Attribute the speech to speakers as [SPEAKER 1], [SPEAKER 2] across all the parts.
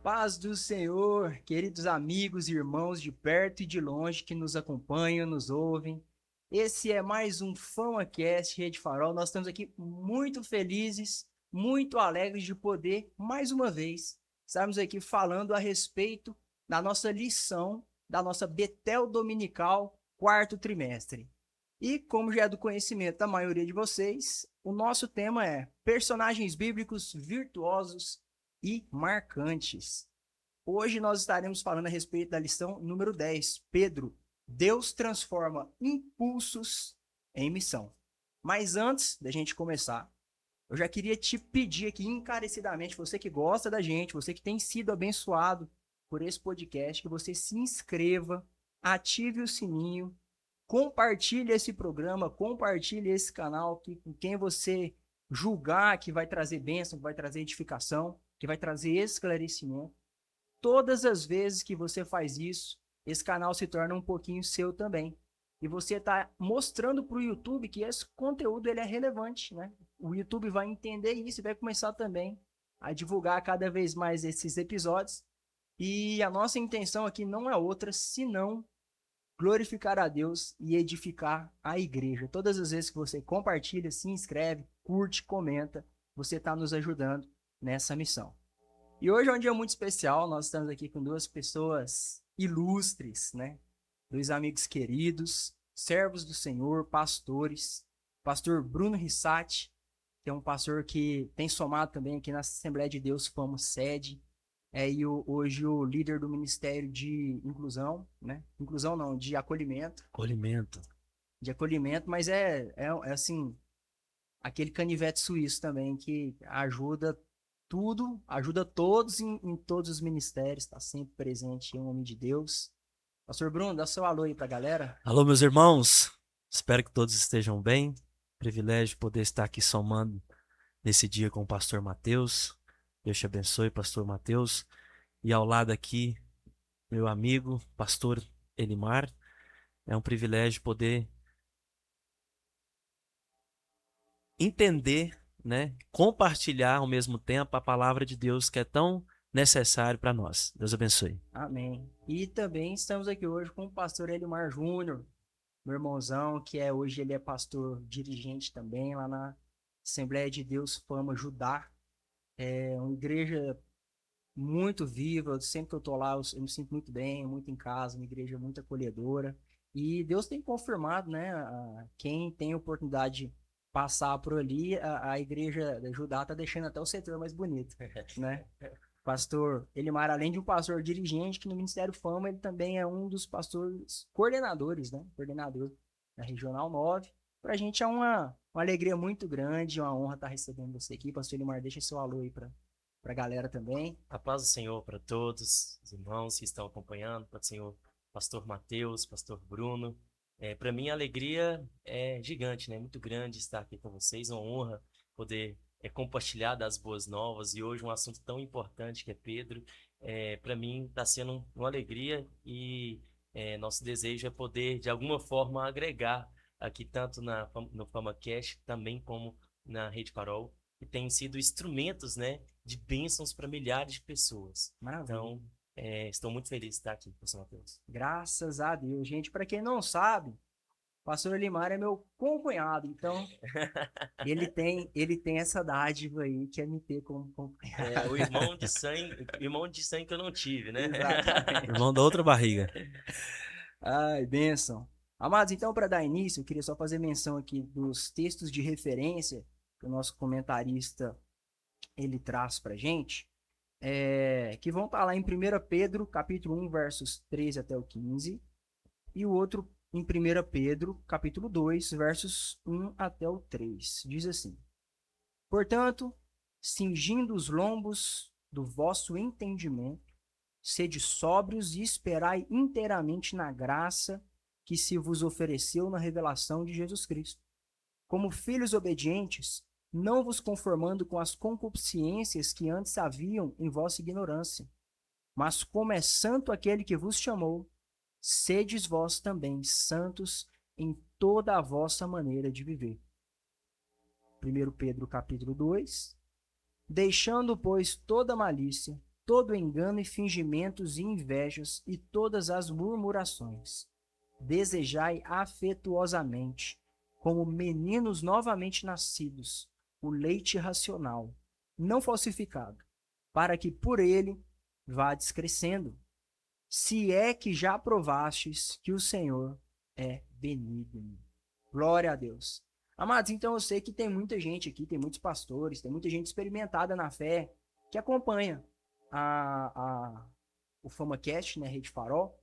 [SPEAKER 1] Paz do Senhor, queridos amigos e irmãos de perto e de longe que nos acompanham, nos ouvem. Esse é mais um FamaCast Rede Farol. Nós estamos aqui muito felizes, muito alegres de poder, mais uma vez, estarmos aqui falando a respeito da nossa lição, da nossa Betel Dominical, quarto trimestre. E, como já é do conhecimento da maioria de vocês, o nosso tema é personagens bíblicos virtuosos e marcantes. Hoje nós estaremos falando a respeito da lição número 10. Pedro, Deus transforma impulsos em missão. Mas antes da gente começar, eu já queria te pedir aqui encarecidamente, você que gosta da gente, você que tem sido abençoado por esse podcast, que você se inscreva, ative o sininho, compartilhe esse programa, compartilhe esse canal, que com quem você julgar que vai trazer bênção, que vai trazer edificação, que vai trazer esclarecimento. Todas as vezes que você faz isso, esse canal se torna um pouquinho seu também. E você está mostrando para o YouTube que esse conteúdo ele é relevante, né? O YouTube vai entender isso e vai começar também a divulgar cada vez mais esses episódios. E a nossa intenção aqui não é outra senão glorificar a Deus e edificar a igreja. Todas as vezes que você compartilha, se inscreve, curte, comenta, você está nos ajudando nessa missão. E hoje é um dia muito especial, nós estamos aqui com duas pessoas ilustres, né? Dois amigos queridos, servos do Senhor, pastores. Pastor Bruno Rissati, que é um pastor que tem somado também aqui na Assembleia de Deus Famos Sede. Hoje o líder do Ministério de Inclusão, né? Inclusão não, de acolhimento. De acolhimento, mas é assim, aquele canivete suíço também que ajuda todos em todos os ministérios, está sempre presente em nome de Deus. Pastor Bruno, dá seu alô aí para a galera.
[SPEAKER 2] Alô, meus irmãos, espero que todos estejam bem. Privilégio poder estar aqui somando nesse dia com o pastor Mateus. Deus te abençoe, pastor Mateus. E ao lado aqui, meu amigo, pastor Elimar. É um privilégio poder entender, né, compartilhar ao mesmo tempo a palavra de Deus que é tão necessário para nós. Deus abençoe.
[SPEAKER 1] Amém. E também estamos aqui hoje com o pastor Elimar Júnior, meu irmãozão, que hoje ele é pastor dirigente também lá na Assembleia de Deus Fama Judá. É uma igreja muito viva, sempre que eu tô lá eu me sinto muito bem, muito em casa, uma igreja muito acolhedora. E Deus tem confirmado, né, quem tem oportunidade de passar por ali, a igreja da Judá tá deixando até o setor mais bonito, né? Pastor Elimar, além de um pastor dirigente, que no Ministério Fama ele também é um dos pastores coordenadores, né? Coordenador da Regional 9. Pra gente é uma alegria muito grande, uma honra estar recebendo você aqui. Pastor Elimar, deixa seu alô aí pra galera também.
[SPEAKER 3] A paz do Senhor para todos os irmãos que estão acompanhando, para o Senhor pastor Mateus, pastor Bruno. Para mim a alegria é gigante, né? Muito grande estar aqui com vocês, uma honra poder compartilhar das boas novas e hoje um assunto tão importante que é Pedro. Para mim está sendo uma alegria e nosso desejo é poder de alguma forma agregar aqui tanto no FamaCast também como na Rede Farol, que tem sido instrumentos, né, de bênçãos para milhares de pessoas.
[SPEAKER 1] Maravilha.
[SPEAKER 3] Então, estou muito feliz de estar aqui, pastor Mateus.
[SPEAKER 1] Graças a Deus. Gente, para quem não sabe, o pastor Elimar é meu concunhado, então ele tem essa dádiva aí que é me ter como concunhado.
[SPEAKER 3] O irmão de sangue que eu não tive, né?
[SPEAKER 1] Exatamente.
[SPEAKER 2] Irmão da outra barriga.
[SPEAKER 1] Ai, bênção. Amados, então, para dar início, eu queria só fazer menção aqui dos textos de referência que o nosso comentarista ele traz para gente, que vão estar lá em 1 Pedro, capítulo 1, versos 13 até o 15, e o outro em 1 Pedro, capítulo 2, versos 1 até o 3. Diz assim: Portanto, cingindo os lombos do vosso entendimento, sede sóbrios e esperai inteiramente na graça que se vos ofereceu na revelação de Jesus Cristo. Como filhos obedientes, não vos conformando com as concupiscências que antes haviam em vossa ignorância, mas como é santo aquele que vos chamou, sedes vós também santos em toda a vossa maneira de viver. 1 Pedro capítulo 2. Deixando, pois, toda malícia, todo engano e fingimentos e invejas e todas as murmurações, desejai afetuosamente, como meninos novamente nascidos, o leite racional, não falsificado, para que por ele vades crescendo, se é que já provastes que o Senhor é benigno. Glória a Deus. Amados, então eu sei que tem muita gente aqui, tem muitos pastores, tem muita gente experimentada na fé que acompanha o FamaCast, né, Rede Farol.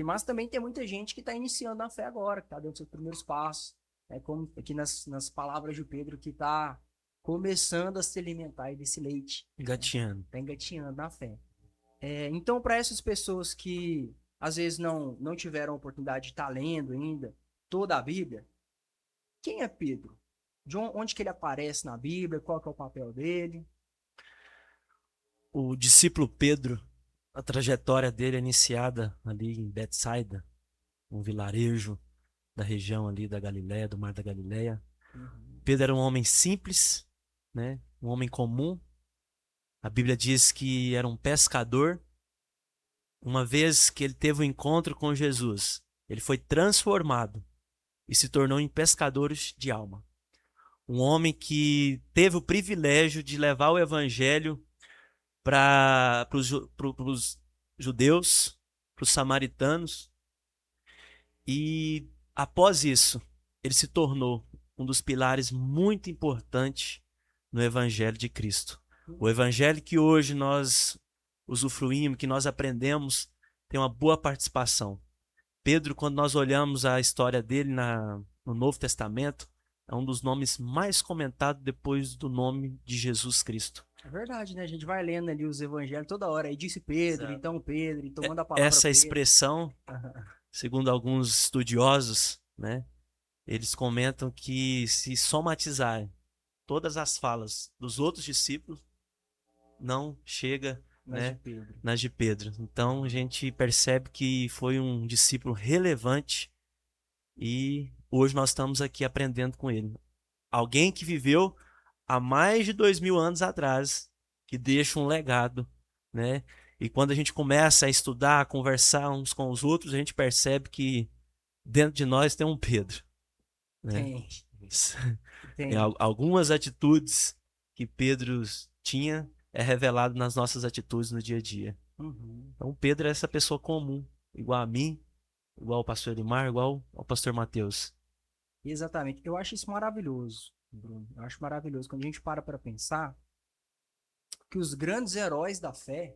[SPEAKER 1] Mas também tem muita gente que está iniciando na fé agora, que está dando seus primeiros passos, né, como aqui nas palavras de Pedro, que está começando a se alimentar desse leite.
[SPEAKER 2] Engatinhando.
[SPEAKER 1] Está engatinhando na fé. Então, para essas pessoas que às vezes não tiveram a oportunidade de estar lendo ainda toda a Bíblia, quem é Pedro? De onde que ele aparece na Bíblia? Qual que é o papel dele?
[SPEAKER 2] O discípulo Pedro, a trajetória dele é iniciada ali em Betsaida, um vilarejo da região ali da Galileia, do Mar da Galileia. Pedro era um homem simples, né? Um homem comum. A Bíblia diz que era um pescador. Uma vez que ele teve um encontro com Jesus, ele foi transformado e se tornou em pescadores de alma. Um homem que teve o privilégio de levar o evangelho para os judeus, para os samaritanos. E após isso, ele se tornou um dos pilares muito importantes no evangelho de Cristo. O evangelho que hoje nós usufruímos, que nós aprendemos, tem uma boa participação. Pedro, quando nós olhamos a história dele no Novo Testamento, é um dos nomes mais comentados depois do nome de Jesus Cristo.
[SPEAKER 1] É verdade, né? A gente vai lendo ali os evangelhos toda hora. Aí disse Pedro,
[SPEAKER 3] Exato.
[SPEAKER 1] então Pedro, e tomando a palavra
[SPEAKER 2] Essa
[SPEAKER 1] Pedro.
[SPEAKER 2] expressão, segundo alguns estudiosos, né, eles comentam que se somatizar todas as falas dos outros discípulos, não chega,
[SPEAKER 1] Mas de
[SPEAKER 2] né,
[SPEAKER 1] Pedro.
[SPEAKER 2] nas de Pedro. Então a gente percebe que foi um discípulo relevante e hoje nós estamos aqui aprendendo com ele. Alguém que viveu há mais de 2000 anos atrás, que deixa um legado, né? E quando a gente começa a estudar, a conversar uns com os outros, a gente percebe que dentro de nós tem um Pedro, né?
[SPEAKER 1] Tem.
[SPEAKER 2] Tem algumas atitudes que Pedro tinha é revelado nas nossas atitudes no dia a dia.
[SPEAKER 1] Uhum.
[SPEAKER 2] Então Pedro é essa pessoa comum, igual a mim, igual ao pastor Elimar, igual ao pastor Mateus.
[SPEAKER 1] Exatamente. Eu acho isso maravilhoso, Bruno. Eu acho maravilhoso quando a gente para pensar que os grandes heróis da fé,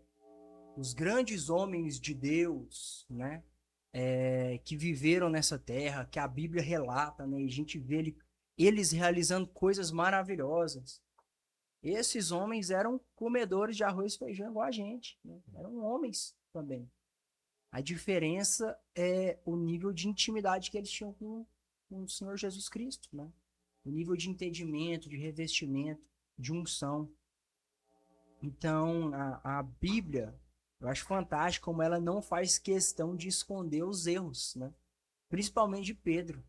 [SPEAKER 1] os grandes homens de Deus, né, que viveram nessa terra, que a Bíblia relata, né, e a gente vê eles realizando coisas maravilhosas. Esses homens eram comedores de arroz e feijão igual a gente, né? Eram homens também. A diferença é o nível de intimidade que eles tinham com o Senhor Jesus Cristo, né? O nível de entendimento, de revestimento, de unção. Então, a Bíblia, eu acho fantástico como ela não faz questão de esconder os erros, né? Principalmente de Pedro.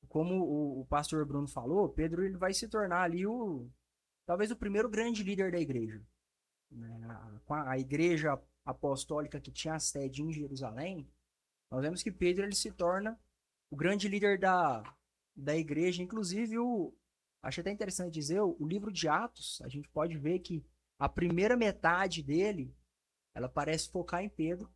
[SPEAKER 1] Como o pastor Bruno falou, Pedro ele vai se tornar ali talvez o primeiro grande líder da igreja. Né? A igreja apostólica que tinha a sede em Jerusalém, nós vemos que Pedro ele se torna o grande líder da igreja. Inclusive, acho até interessante dizer, o livro de Atos, a gente pode ver que a primeira metade dele, ela parece focar em Pedro,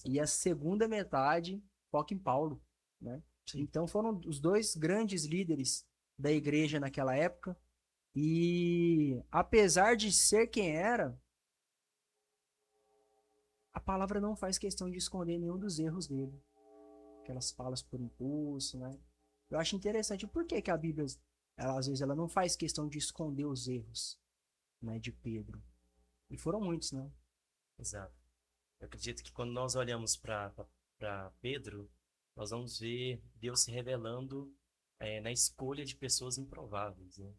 [SPEAKER 1] e a segunda metade foca em Paulo. Né? Então foram os dois grandes líderes da igreja naquela época. E apesar de ser quem era, a palavra não faz questão de esconder nenhum dos erros dele. Aquelas falas por impulso, né? Eu acho interessante por que a Bíblia, às vezes, ela não faz questão de esconder os erros, né, de Pedro. E foram muitos, né?
[SPEAKER 3] Exato. Eu acredito que quando nós olhamos para Pedro, nós vamos ver Deus se revelando na escolha de pessoas improváveis, né?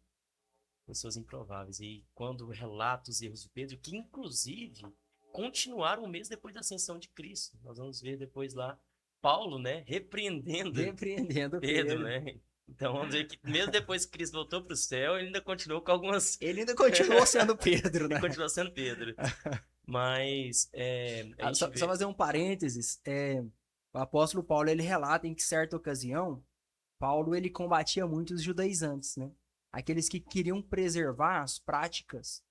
[SPEAKER 3] Pessoas improváveis. E quando relata os erros de Pedro, que inclusive continuaram um mês depois da ascensão de Cristo. Nós vamos ver depois lá Paulo, né, repreendendo
[SPEAKER 1] Repreendendo
[SPEAKER 3] Pedro,
[SPEAKER 1] Pedro.
[SPEAKER 3] né? Então vamos ver que mesmo depois que Cristo voltou para o céu, ele ainda continuou com algumas.
[SPEAKER 1] Ele ainda continuou sendo Pedro,
[SPEAKER 3] Ele
[SPEAKER 1] né?
[SPEAKER 3] continuou sendo Pedro. Mas a gente
[SPEAKER 1] Só
[SPEAKER 3] vê.
[SPEAKER 1] fazer um parênteses, o apóstolo Paulo, ele relata em que certa ocasião, Paulo, ele combatia muito os judaizantes, né? Aqueles que queriam preservar as práticas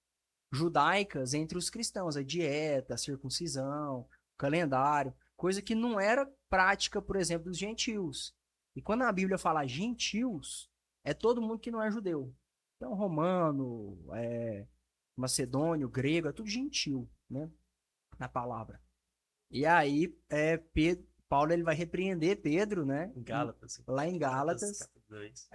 [SPEAKER 1] judaicas entre os cristãos, a dieta, a circuncisão, o calendário, coisa que não era prática, por exemplo, dos gentios. E quando a Bíblia fala gentios, é todo mundo que não é judeu. Então, romano, macedônio, grego, é tudo gentil, né? Na palavra. E aí, Paulo ele vai repreender Pedro, né?
[SPEAKER 3] Em Gálatas.
[SPEAKER 1] Lá em Gálatas.
[SPEAKER 3] Capítulo 2.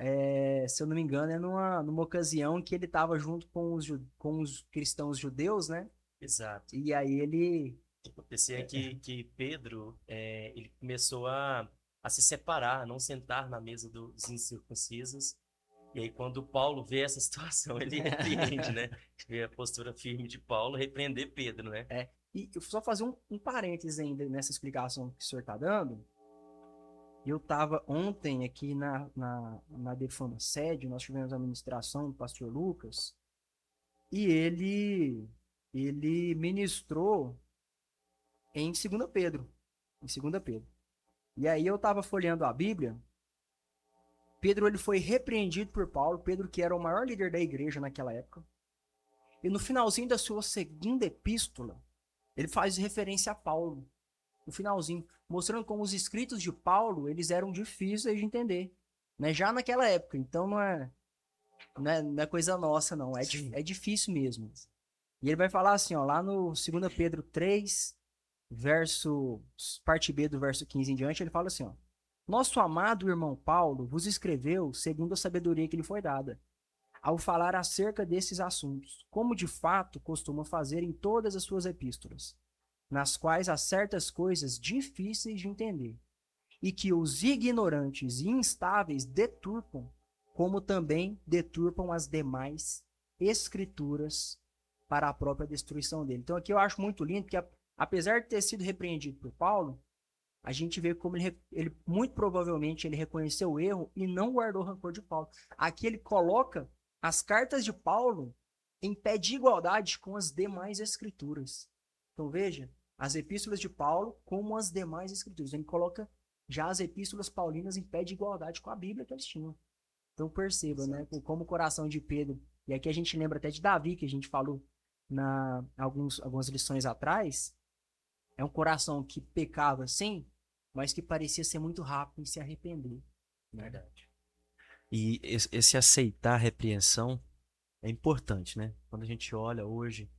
[SPEAKER 1] Se eu não me engano, é numa ocasião que ele estava junto com os cristãos judeus, né?
[SPEAKER 3] Exato.
[SPEAKER 1] E aí ele.
[SPEAKER 3] O que acontecia é que Pedro ele começou a se separar, a não sentar na mesa dos incircuncisos. E aí, quando Paulo vê essa situação, ele repreende, né? Vê a postura firme de Paulo, repreender Pedro, né?
[SPEAKER 1] E eu só fazer um parênteses ainda nessa explicação que o senhor está dando. Eu estava ontem aqui na Defama Sede, nós tivemos a ministração do pastor Lucas, e ele ministrou em 2 Pedro. Em 2 Pedro. E aí eu estava folheando a Bíblia. Pedro ele foi repreendido por Paulo, Pedro que era o maior líder da igreja naquela época. E no finalzinho da sua segunda epístola, ele faz referência a Paulo. No finalzinho, mostrando como os escritos de Paulo, eles eram difíceis de entender, né? Já naquela época. Então não é coisa nossa, não. É difícil mesmo. E ele vai falar assim, ó, lá no 2 Pedro 3, parte B do verso 15 em diante, ele fala assim, ó: nosso amado irmão Paulo vos escreveu segundo a sabedoria que lhe foi dada, ao falar acerca desses assuntos, como de fato costuma fazer em todas as suas epístolas, nas quais há certas coisas difíceis de entender, e que os ignorantes e instáveis deturpam, como também deturpam as demais escrituras para a própria destruição dele. Então aqui eu acho muito lindo que, apesar de ter sido repreendido por Paulo, a gente vê como ele muito provavelmente ele reconheceu o erro e não guardou o rancor de Paulo. Aqui ele coloca as cartas de Paulo em pé de igualdade com as demais escrituras. Então veja, as epístolas de Paulo como as demais escrituras. Ele coloca já as epístolas paulinas em pé de igualdade com a Bíblia que eles tinham. Então perceba, né, como o coração de Pedro, e aqui a gente lembra até de Davi, que a gente falou algumas lições atrás, é um coração que pecava sim, mas que parecia ser muito rápido em se arrepender.
[SPEAKER 3] Verdade.
[SPEAKER 2] E esse aceitar a repreensão é importante, né? Quando a gente olha hoje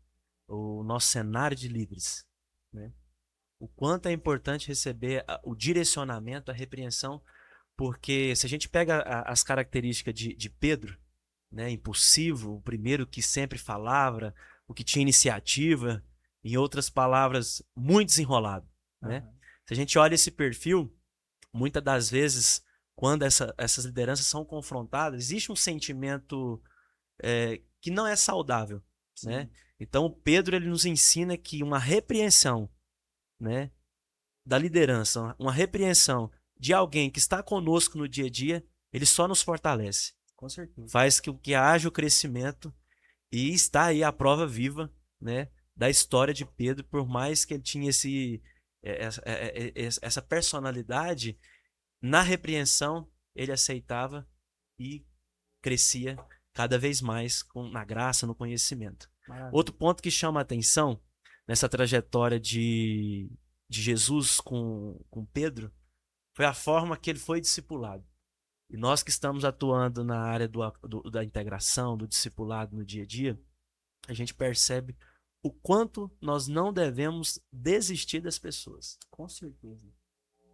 [SPEAKER 2] o nosso cenário de líderes, né? O quanto é importante receber o direcionamento, a repreensão, porque se a gente pega as características de Pedro, né? Impulsivo, o primeiro que sempre falava, o que tinha iniciativa, em outras palavras, muito desenrolado, né?
[SPEAKER 1] Uhum.
[SPEAKER 2] Se a gente olha esse perfil, muitas das vezes, quando essas lideranças são confrontadas, existe um sentimento que não é saudável, né? Então, o Pedro ele nos ensina que uma repreensão, né, da liderança, uma repreensão de alguém que está conosco no dia a dia, ele só nos fortalece.
[SPEAKER 1] Com certeza.
[SPEAKER 2] Faz que haja o crescimento e está aí a prova viva, né, da história de Pedro, por mais que ele tinha essa personalidade, na repreensão ele aceitava e crescia cada vez mais na graça, no conhecimento.
[SPEAKER 1] Maravilha.
[SPEAKER 2] Outro ponto que chama a atenção nessa trajetória de Jesus com Pedro foi a forma que ele foi discipulado. E nós que estamos atuando na área da integração, do discipulado no dia a dia, a gente percebe o quanto nós não devemos desistir das pessoas.
[SPEAKER 1] Com certeza.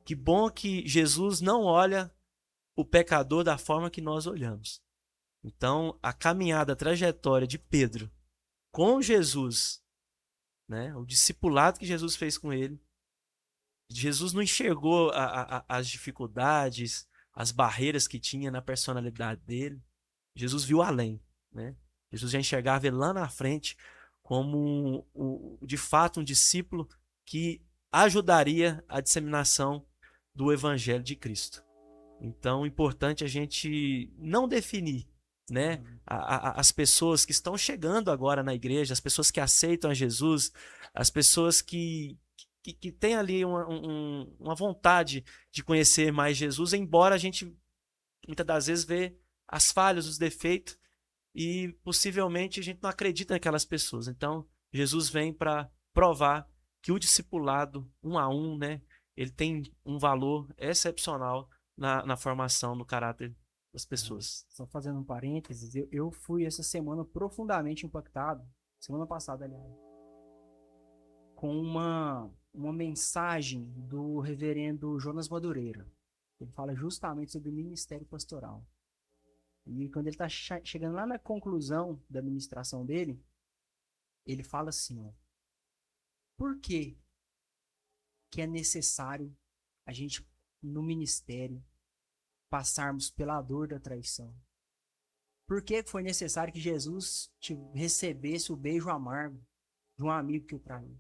[SPEAKER 2] Que bom que Jesus não olha o pecador da forma que nós olhamos. Então, a caminhada, a trajetória de Pedro com Jesus, né, o discipulado que Jesus fez com ele, Jesus não enxergou as dificuldades, as barreiras que tinha na personalidade dele. Jesus viu além, né? Jesus já enxergava ele lá na frente como de fato um discípulo que ajudaria a disseminação do Evangelho de Cristo. Então, é importante a gente não definir, né, as pessoas que estão chegando agora na igreja, as pessoas que aceitam a Jesus, as pessoas que têm ali uma vontade de conhecer mais Jesus, embora a gente muitas das vezes vê as falhas, os defeitos, e possivelmente a gente não acredita naquelas pessoas. Então, Jesus vem para provar que o discipulado, um a um, né, ele tem um valor excepcional na formação, no caráter das pessoas.
[SPEAKER 1] Só fazendo um parênteses, eu fui essa semana profundamente impactado, semana passada, aliás, com uma mensagem do reverendo Jonas Madureira. Ele fala justamente sobre o ministério pastoral. E quando ele está chegando lá na conclusão da ministração dele, ele fala assim, ó, por que é necessário a gente, no ministério, passarmos pela dor da traição? Por que foi necessário que Jesus recebesse o beijo amargo de um amigo que o traiu?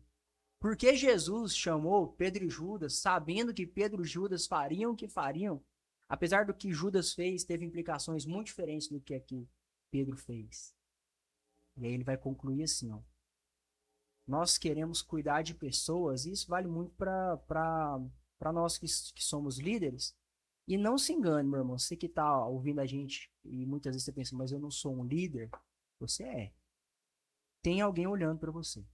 [SPEAKER 1] Por que Jesus chamou Pedro e Judas, sabendo que Pedro e Judas fariam o que fariam, apesar do que Judas fez, teve implicações muito diferentes do que aqui Pedro fez? E aí ele vai concluir assim, ó. Nós queremos cuidar de pessoas, e isso vale muito para nós que somos líderes. E não se engane, meu irmão, você que está ouvindo a gente, e muitas vezes você pensa, mas eu não sou um líder, você é. Tem alguém olhando para você.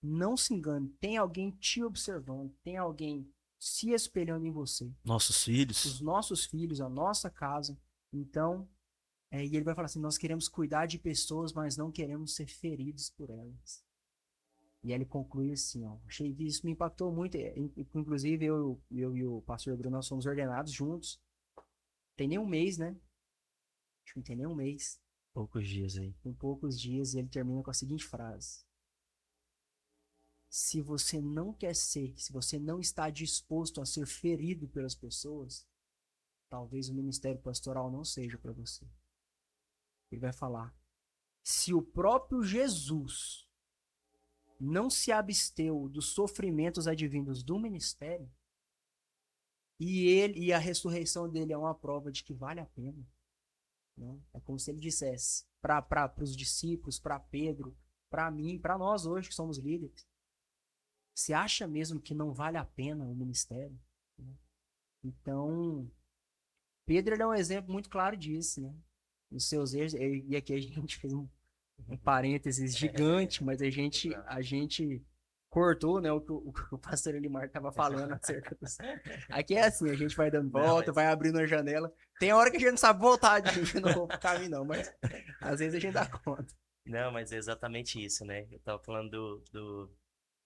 [SPEAKER 1] Não se engane, tem alguém te observando, tem alguém se espelhando em você.
[SPEAKER 2] Nossos filhos.
[SPEAKER 1] Os nossos filhos, a nossa casa. Então, e ele vai falar assim, nós queremos cuidar de pessoas, mas não queremos ser feridos por elas. E aí ele conclui assim, ó, achei que isso me impactou muito, inclusive eu e o pastor Bruno, nós somos ordenados juntos. Tem nem um mês, né? Acho que não tem nem um mês.
[SPEAKER 2] Poucos dias aí.
[SPEAKER 1] Em poucos dias, ele termina com a seguinte frase. Se você não quer ser, se você não está disposto a ser ferido pelas pessoas, talvez o ministério pastoral não seja para você. Ele vai falar, se o próprio Jesus não se absteu dos sofrimentos advindos do ministério, e a ressurreição dele é uma prova de que vale a pena. Né? É como se ele dissesse para os discípulos, para Pedro, para mim, para nós hoje que somos líderes. Você acha mesmo que não vale a pena o ministério? Então, Pedro é um exemplo muito claro disso, né? Os seus erros, e aqui a gente fez um parênteses gigante, mas a gente cortou, né, o pastor Elimar estava falando acerca disso. Aqui é assim, a gente vai dando volta, vai abrindo a janela. Tem hora que a gente não sabe voltar de novo pro caminho, não, mas às vezes a gente dá conta.
[SPEAKER 3] Não, mas é exatamente isso, né? Eu tava falando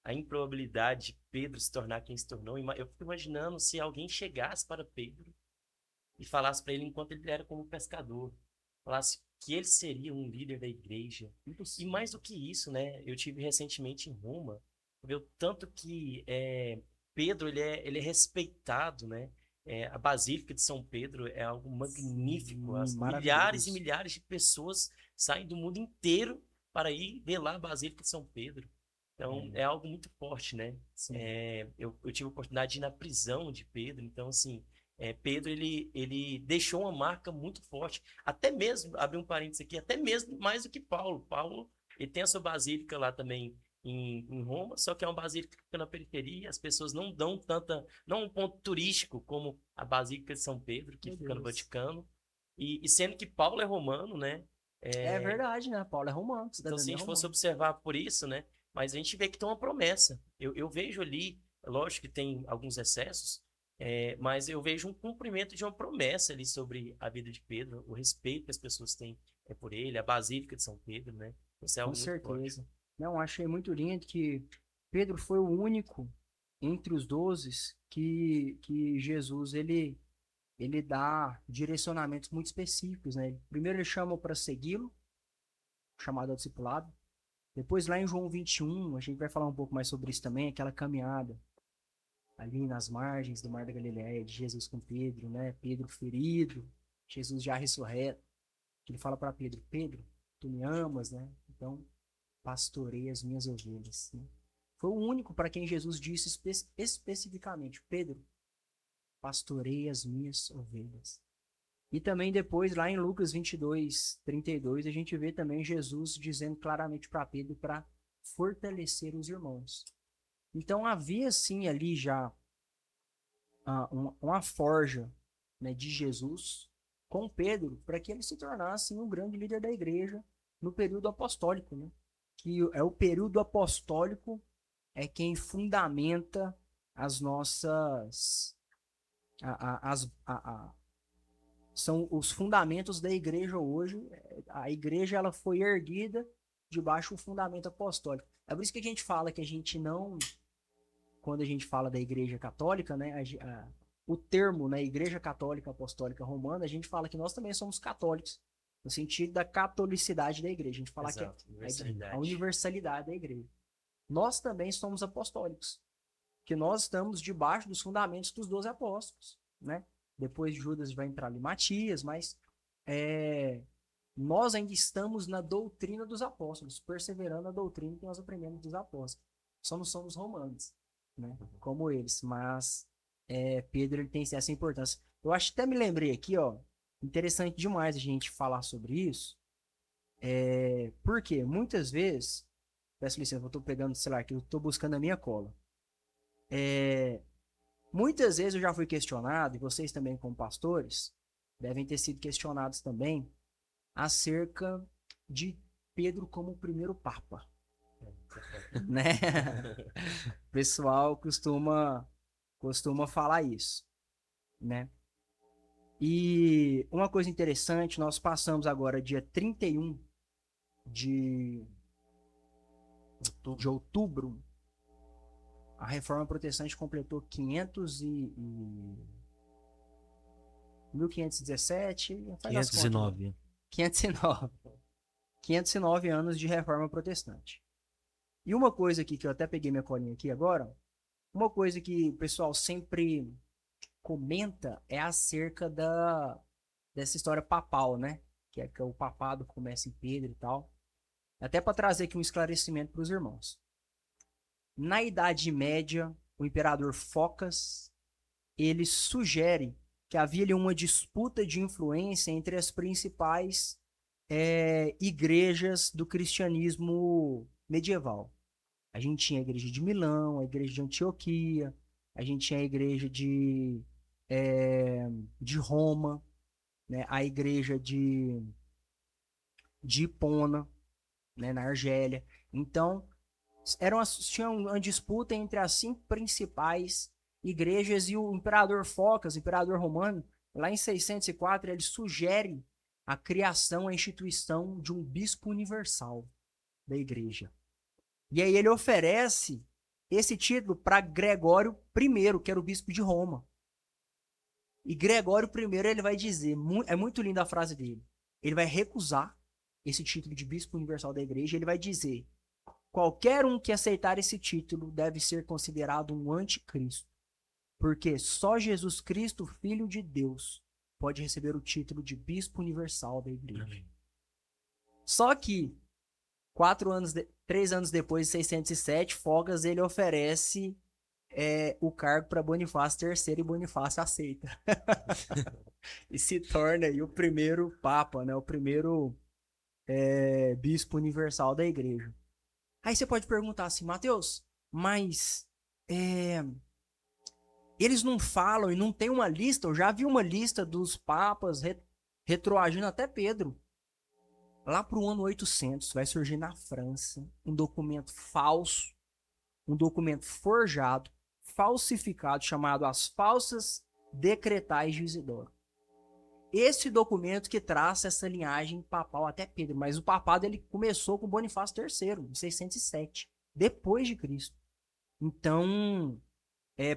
[SPEAKER 3] a improbabilidade de Pedro se tornar quem se tornou. Eu fico imaginando se alguém chegasse para Pedro e falasse para ele enquanto ele era como pescador, falasse que ele seria um líder da igreja. E mais do que isso, né? Eu tive recentemente em Roma, ver o tanto que Pedro ele é respeitado, né? A Basílica de São Pedro é algo magnífico. Milhares e milhares de pessoas saem do mundo inteiro para ir ver lá a Basílica de São Pedro. Então, é algo muito forte, né? Eu tive a oportunidade de ir na prisão de Pedro. Então, assim, Pedro, ele deixou uma marca muito forte. Até mesmo, abrir um parênteses aqui, até mesmo mais do que Paulo. Paulo, ele tem a sua basílica lá também em Roma, só que é uma basílica que fica na periferia. As pessoas não dão não um ponto turístico como a Basílica de São Pedro, que fica no Vaticano. E sendo que Paulo é romano, né?
[SPEAKER 1] É verdade, né? Paulo é romano.
[SPEAKER 3] Então, se a gente fosse observar por isso, né? Mas a gente vê que tem uma promessa. Eu vejo ali, lógico que tem alguns excessos, mas eu vejo um cumprimento de uma promessa ali sobre a vida de Pedro, o respeito que as pessoas têm por ele, a Basílica de São Pedro, né? Isso é algo
[SPEAKER 1] Com
[SPEAKER 3] muito
[SPEAKER 1] certeza.
[SPEAKER 3] forte.
[SPEAKER 1] Não, achei muito lindo que Pedro foi o único entre os 12 que Jesus ele dá direcionamentos muito específicos, né? Primeiro ele chama para segui-lo, chamado ao discipulado. Depois lá em João 21, a gente vai falar um pouco mais sobre isso também, aquela caminhada ali nas margens do Mar da Galileia, de Jesus com Pedro, né? Pedro ferido, Jesus já ressurreto. Ele fala para Pedro, Pedro, tu me amas, né? Então, pastorei as minhas ovelhas. Né? Foi o único para quem Jesus disse especificamente, Pedro, pastorei as minhas ovelhas. E também depois, lá em Lucas 22:32, a gente vê também Jesus dizendo claramente para Pedro para fortalecer os irmãos. Então havia sim ali já uma forja, né, de Jesus com Pedro para que ele se tornasse um grande líder da igreja no período apostólico, né? Que é o período apostólico é quem fundamenta as nossas são os fundamentos da igreja hoje. A igreja ela foi erguida debaixo do fundamento apostólico. É por isso que a gente fala que a gente não, quando a gente fala da igreja católica, né, o termo, né, igreja católica apostólica romana, a gente fala que nós também somos católicos, no sentido da catolicidade da igreja. A gente fala
[SPEAKER 3] Exato,
[SPEAKER 1] que é a universalidade da igreja. Nós também somos apostólicos, que nós estamos debaixo dos fundamentos dos 12 apóstolos, né? Depois de Judas vai entrar ali Matias, mas nós ainda estamos na doutrina dos apóstolos, perseverando na doutrina que nós aprendemos dos apóstolos. Só não somos romanos, né? Como eles, mas Pedro ele tem essa importância. Eu acho que até me lembrei aqui, ó, interessante demais a gente falar sobre isso, porque muitas vezes, peço licença, eu estou pegando o celular aqui, eu estou buscando a minha cola. Muitas vezes eu já fui questionado, e vocês também como pastores, devem ter sido questionados também, acerca de Pedro como o primeiro papa. Né? O pessoal costuma falar isso, né? E uma coisa interessante, nós passamos agora dia 31 de outubro, a Reforma Protestante completou 1517,
[SPEAKER 2] 509.
[SPEAKER 1] 509 anos de Reforma Protestante. E uma coisa aqui que eu até peguei minha colinha aqui agora, uma coisa que o pessoal sempre comenta é acerca dessa história papal, né? Que é o papado começa em Pedro e tal. Até para trazer aqui um esclarecimento para os irmãos. Na Idade Média, o imperador Focas, ele sugere que havia ali uma disputa de influência entre as principais igrejas do cristianismo medieval. A gente tinha a igreja de Milão, a igreja de Antioquia, a gente tinha a igreja de Roma, né, a igreja de Hipona, né, na Argélia. Então, tinha uma disputa entre as 5 principais igrejas, e o imperador Focas, o imperador romano, lá em 604, ele sugere a criação, a instituição de um bispo universal da igreja. E aí ele oferece esse título para Gregório I, que era o bispo de Roma. E Gregório I, ele vai dizer, é muito linda a frase dele, ele vai recusar esse título de bispo universal da igreja, ele vai dizer: qualquer um que aceitar esse título deve ser considerado um anticristo, porque só Jesus Cristo, Filho de Deus, pode receber o título de bispo universal da igreja. Amém. Só que 3 anos depois, em 607, Fogas ele oferece o cargo para Bonifácio III, e Bonifácio aceita. E se torna aí o primeiro papa, né? O primeiro bispo universal da igreja. Aí você pode perguntar assim, Mateus, mas eles não falam e não tem uma lista? Eu já vi uma lista dos papas retroagindo até Pedro. Lá para o ano 800 vai surgir na França um documento falso, um documento forjado, falsificado, chamado As Falsas Decretais de Isidoro. Esse documento que traça essa linhagem papal até Pedro, mas o papado ele começou com Bonifácio III, em 607, depois de Cristo. Então,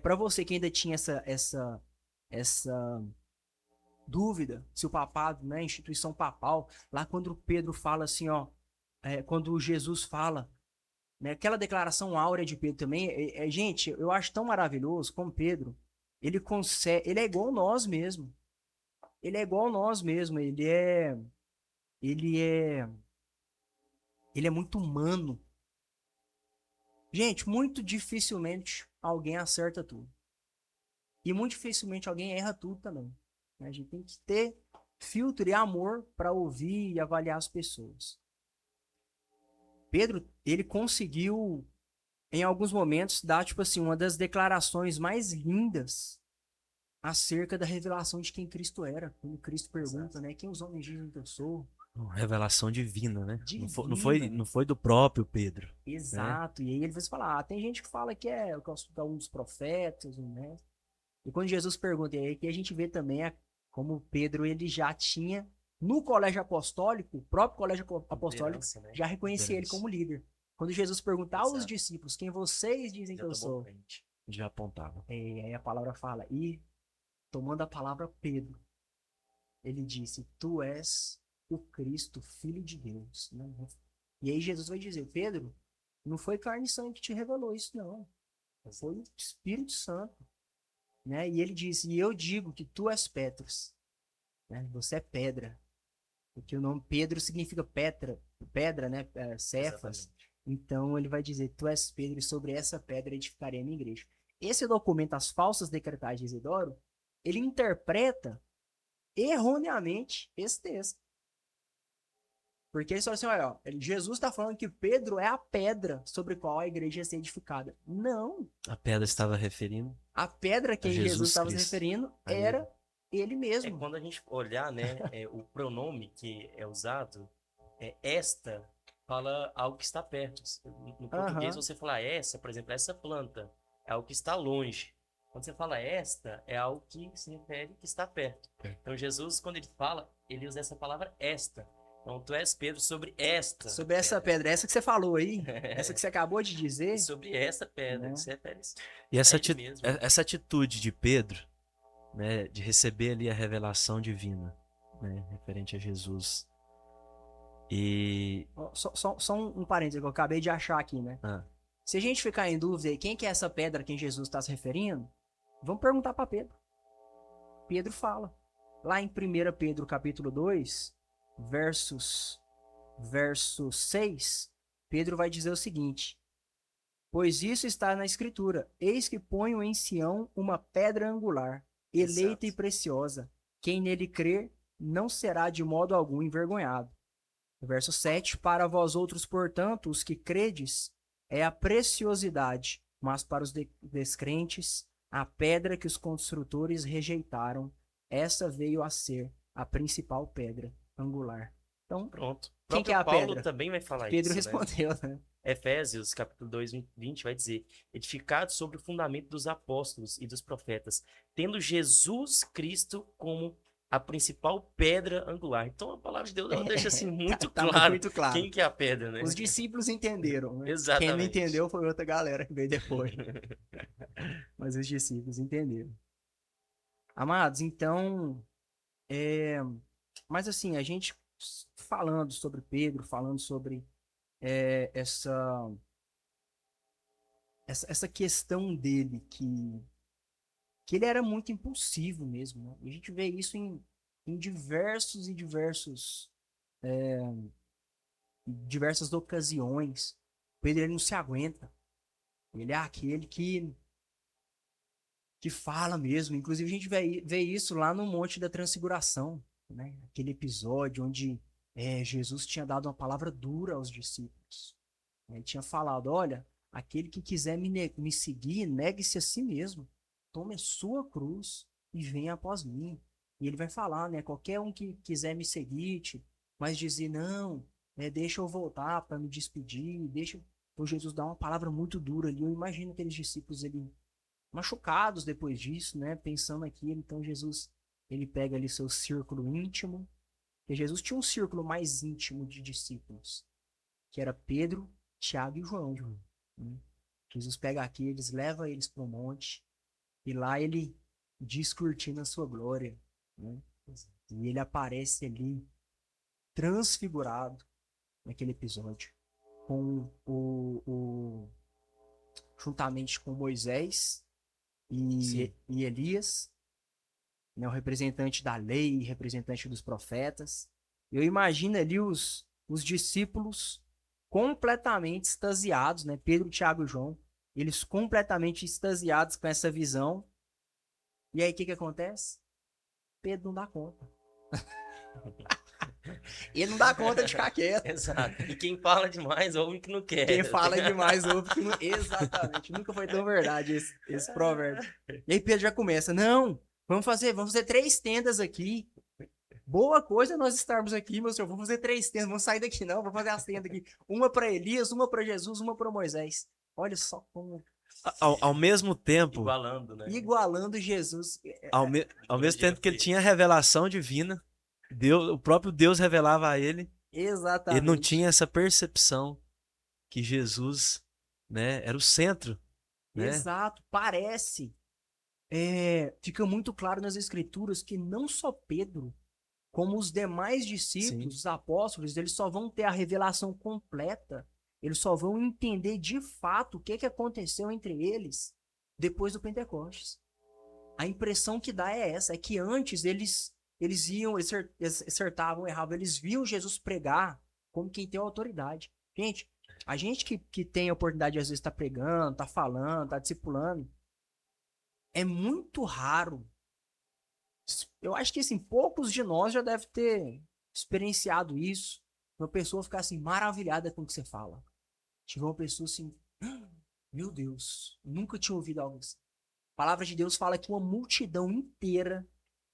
[SPEAKER 1] para você que ainda tinha essa dúvida se o papado, né, instituição papal, lá quando Pedro fala assim, ó, quando Jesus fala, né, aquela declaração áurea de Pedro também, gente, eu acho tão maravilhoso como Pedro, ele é igual a nós mesmo. Ele é igual a nós mesmo, ele é Ele é muito humano. Gente, muito dificilmente alguém acerta tudo. E muito dificilmente alguém erra tudo também. A gente tem que ter filtro e amor para ouvir e avaliar as pessoas. Pedro, ele conseguiu, em alguns momentos, dar, tipo assim, uma das declarações mais lindas acerca da revelação de quem Cristo era. Quando Cristo pergunta, né, quem os homens dizem que eu sou?
[SPEAKER 2] Uma revelação divina, né?
[SPEAKER 1] Divina.
[SPEAKER 2] Não foi do próprio Pedro, né?
[SPEAKER 1] Exato. E aí ele vai falar, tem gente que fala que é um dos profetas, né? E quando Jesus pergunta, e aí que a gente vê também como Pedro ele já tinha, no colégio apostólico, o próprio colégio apostólico
[SPEAKER 3] Liderança, né?
[SPEAKER 1] já reconhecia ele
[SPEAKER 2] Liderança.
[SPEAKER 1] como líder. Quando Jesus pergunta aos
[SPEAKER 3] Exato.
[SPEAKER 1] discípulos, quem vocês dizem que
[SPEAKER 3] Já
[SPEAKER 1] eu
[SPEAKER 3] tomou
[SPEAKER 1] sou?
[SPEAKER 3] frente.
[SPEAKER 2] Já apontava.
[SPEAKER 1] E aí a palavra fala, e tomando a palavra Pedro, ele disse, tu és o Cristo, Filho de Deus. E aí Jesus vai dizer, Pedro, não foi carne e sangue que te revelou isso, não. Foi o Espírito Santo. Né? E ele diz, e eu digo que tu és Petros, né? Você é pedra, porque o nome Pedro significa pedra, né? Cefas.
[SPEAKER 3] Exatamente.
[SPEAKER 1] Então ele vai dizer, tu és Pedro e sobre essa pedra edificarei a minha igreja. Esse documento, as falsas decretações de Isidoro, ele interpreta erroneamente esse texto. Porque eles falam assim, olha, ó, Jesus está falando que Pedro é a pedra sobre a qual a igreja ia ser edificada. Não.
[SPEAKER 2] A pedra estava referindo
[SPEAKER 1] A pedra que
[SPEAKER 2] a
[SPEAKER 1] Jesus estava se
[SPEAKER 2] Cristo.
[SPEAKER 1] referindo
[SPEAKER 2] A
[SPEAKER 1] era ele
[SPEAKER 3] É
[SPEAKER 1] mesmo.
[SPEAKER 3] quando a gente olhar, né, o pronome que é usado, esta fala algo que está perto. No português,
[SPEAKER 1] Aham.
[SPEAKER 3] você fala essa, por exemplo, essa planta é algo que está longe. Quando você fala esta, é algo que se refere que está perto. Então, Jesus, quando ele fala, ele usa essa palavra esta. Então, tu és Pedro sobre esta
[SPEAKER 1] Sobre essa pedra, essa que você falou aí, essa que você acabou de
[SPEAKER 3] E
[SPEAKER 1] dizer,
[SPEAKER 3] sobre essa pedra,
[SPEAKER 1] né?
[SPEAKER 3] que se refere
[SPEAKER 2] E
[SPEAKER 3] a ele mesmo.
[SPEAKER 2] essa atitude de Pedro, né, de receber ali a revelação divina, né, referente a Jesus. E
[SPEAKER 1] Ó, só um parênteses que eu acabei de achar aqui, né?
[SPEAKER 2] ah,
[SPEAKER 1] Se a gente ficar em dúvida aí, quem que é essa pedra a quem Jesus está se referindo, vamos perguntar para Pedro. Pedro fala. Lá em 1 Pedro capítulo 2, verso 6, Pedro vai dizer o seguinte: pois isso está na escritura, eis que ponho em Sião uma pedra angular, eleita e
[SPEAKER 3] Exato.
[SPEAKER 1] preciosa. Quem nele crer não será de modo algum envergonhado. Verso 7, para vós outros, portanto, os que credes, é a preciosidade, mas para os descrentes, a pedra que os construtores rejeitaram, essa veio a ser a principal pedra angular. Então,
[SPEAKER 3] Pronto. O
[SPEAKER 1] quem que é
[SPEAKER 3] próprio
[SPEAKER 1] a
[SPEAKER 3] Paulo
[SPEAKER 1] pedra?
[SPEAKER 3] também vai falar
[SPEAKER 1] Pedro
[SPEAKER 3] isso, né?
[SPEAKER 1] respondeu, né?
[SPEAKER 3] Efésios, capítulo 2, 20, vai dizer: edificado sobre o fundamento dos apóstolos e dos profetas, tendo Jesus Cristo como a principal pedra angular. Então a palavra de Deus ela deixa assim muito
[SPEAKER 1] Tá
[SPEAKER 3] claro
[SPEAKER 1] muito claro.
[SPEAKER 3] quem que é a pedra, né?
[SPEAKER 1] Os discípulos entenderam, né? Quem não
[SPEAKER 3] Exatamente.
[SPEAKER 1] entendeu foi outra galera que veio depois. Mas os discípulos entenderam. Amados, então, mas assim, a gente falando sobre Pedro, falando sobre essa questão dele, que ele era muito impulsivo mesmo, né? E a gente vê isso em diversas ocasiões. Pedro ele não se aguenta. Ele é aquele que fala mesmo. Inclusive, a gente vê isso lá no Monte da Transfiguração, né? Aquele episódio onde Jesus tinha dado uma palavra dura aos discípulos. Ele tinha falado, olha, aquele que quiser me seguir, negue-se a si mesmo. Tome a sua cruz e venha após mim. E ele vai falar, né? Qualquer um que quiser me seguir, mas dizer, não, deixa eu voltar para me despedir, deixa... Então Jesus dá uma palavra muito dura ali. Eu imagino aqueles discípulos ali machucados depois disso, né? Pensando aquilo. Então Jesus, ele pega ali seu círculo íntimo. E Jesus tinha um círculo mais íntimo de discípulos, que era Pedro, Tiago e João. Né? Jesus pega aqueles, leva eles para o monte, e lá ele descortina a sua glória. Né? E ele aparece ali, transfigurado, naquele episódio, juntamente com Moisés e Elias, né, o representante da lei, representante dos profetas. Eu imagino ali os discípulos completamente extasiados, né? Pedro, Tiago e João, eles completamente extasiados com essa visão. E aí, o que que acontece? Pedro não dá conta. Ele não dá conta de ficar quieto.
[SPEAKER 3] Exato. E quem fala demais ouve que não quer.
[SPEAKER 1] Quem fala demais ouve que não... Exatamente. Nunca foi tão verdade esse provérbio. E aí Pedro já começa. Não, vamos fazer 3 tendas aqui. Boa coisa nós estarmos aqui, meu senhor. Vamos fazer 3 tendas. Vamos sair daqui não. Vamos fazer as tendas aqui. Uma para Elias, uma para Jesus, uma para Moisés. Olha só como...
[SPEAKER 2] Ao mesmo tempo,
[SPEAKER 3] Igualando, né?
[SPEAKER 1] Igualando Jesus.
[SPEAKER 2] ao mesmo tempo que ele tinha a revelação divina, o próprio Deus revelava a ele, ele não
[SPEAKER 1] Exatamente.
[SPEAKER 2] tinha essa percepção que Jesus, né, era o centro, né?
[SPEAKER 1] Exato. Parece. Fica muito claro nas escrituras que não só Pedro, como os demais discípulos,
[SPEAKER 2] Sim.
[SPEAKER 1] os apóstolos, eles só vão ter a revelação completa, eles só vão entender de fato o que aconteceu entre eles depois do Pentecostes. A impressão que dá é essa, é que antes eles acertavam, erravam, eles viam Jesus pregar como quem tem autoridade. Gente, a gente que tem a oportunidade de às vezes estar pregando, estar falando, estar discipulando, é muito raro. Eu acho que assim, poucos de nós já devem ter experienciado isso. Uma pessoa ficar assim, maravilhada com o que você fala. Tiver uma pessoa assim, meu Deus, nunca tinha ouvido algo assim. A palavra de Deus fala que uma multidão inteira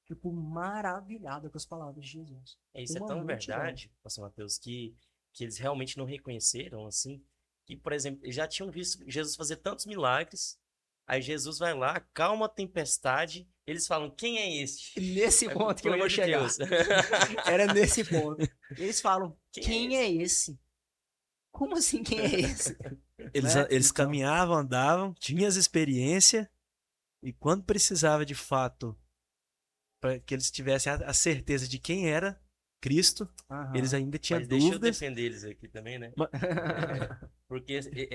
[SPEAKER 1] ficou maravilhada com as palavras de Jesus.
[SPEAKER 3] Isso é
[SPEAKER 1] Uma
[SPEAKER 3] tão
[SPEAKER 1] multidão.
[SPEAKER 3] verdade, pastor Mateus, que eles realmente não reconheceram, assim, que, por exemplo, eles já tinham visto Jesus fazer tantos milagres, aí Jesus vai lá, calma a tempestade, eles falam, quem é este?
[SPEAKER 1] Nesse
[SPEAKER 3] Aí,
[SPEAKER 1] ponto que
[SPEAKER 3] pelo
[SPEAKER 1] eu vou
[SPEAKER 3] amor de
[SPEAKER 1] chegar.
[SPEAKER 3] Deus.
[SPEAKER 1] Era nesse ponto. Eles falam,
[SPEAKER 3] Quem
[SPEAKER 1] quem é esse? Como assim, quem é esse?
[SPEAKER 2] Eles,
[SPEAKER 1] Né?
[SPEAKER 2] eles
[SPEAKER 1] Então,
[SPEAKER 2] caminhavam, andavam, tinham as experiências, e quando precisava de fato, para que eles tivessem a certeza de quem era Cristo, eles
[SPEAKER 1] aham.
[SPEAKER 2] ainda tinham
[SPEAKER 3] Mas deixa eu
[SPEAKER 2] dúvidas.
[SPEAKER 3] defender eles aqui também, né?
[SPEAKER 2] Ma-
[SPEAKER 3] Porque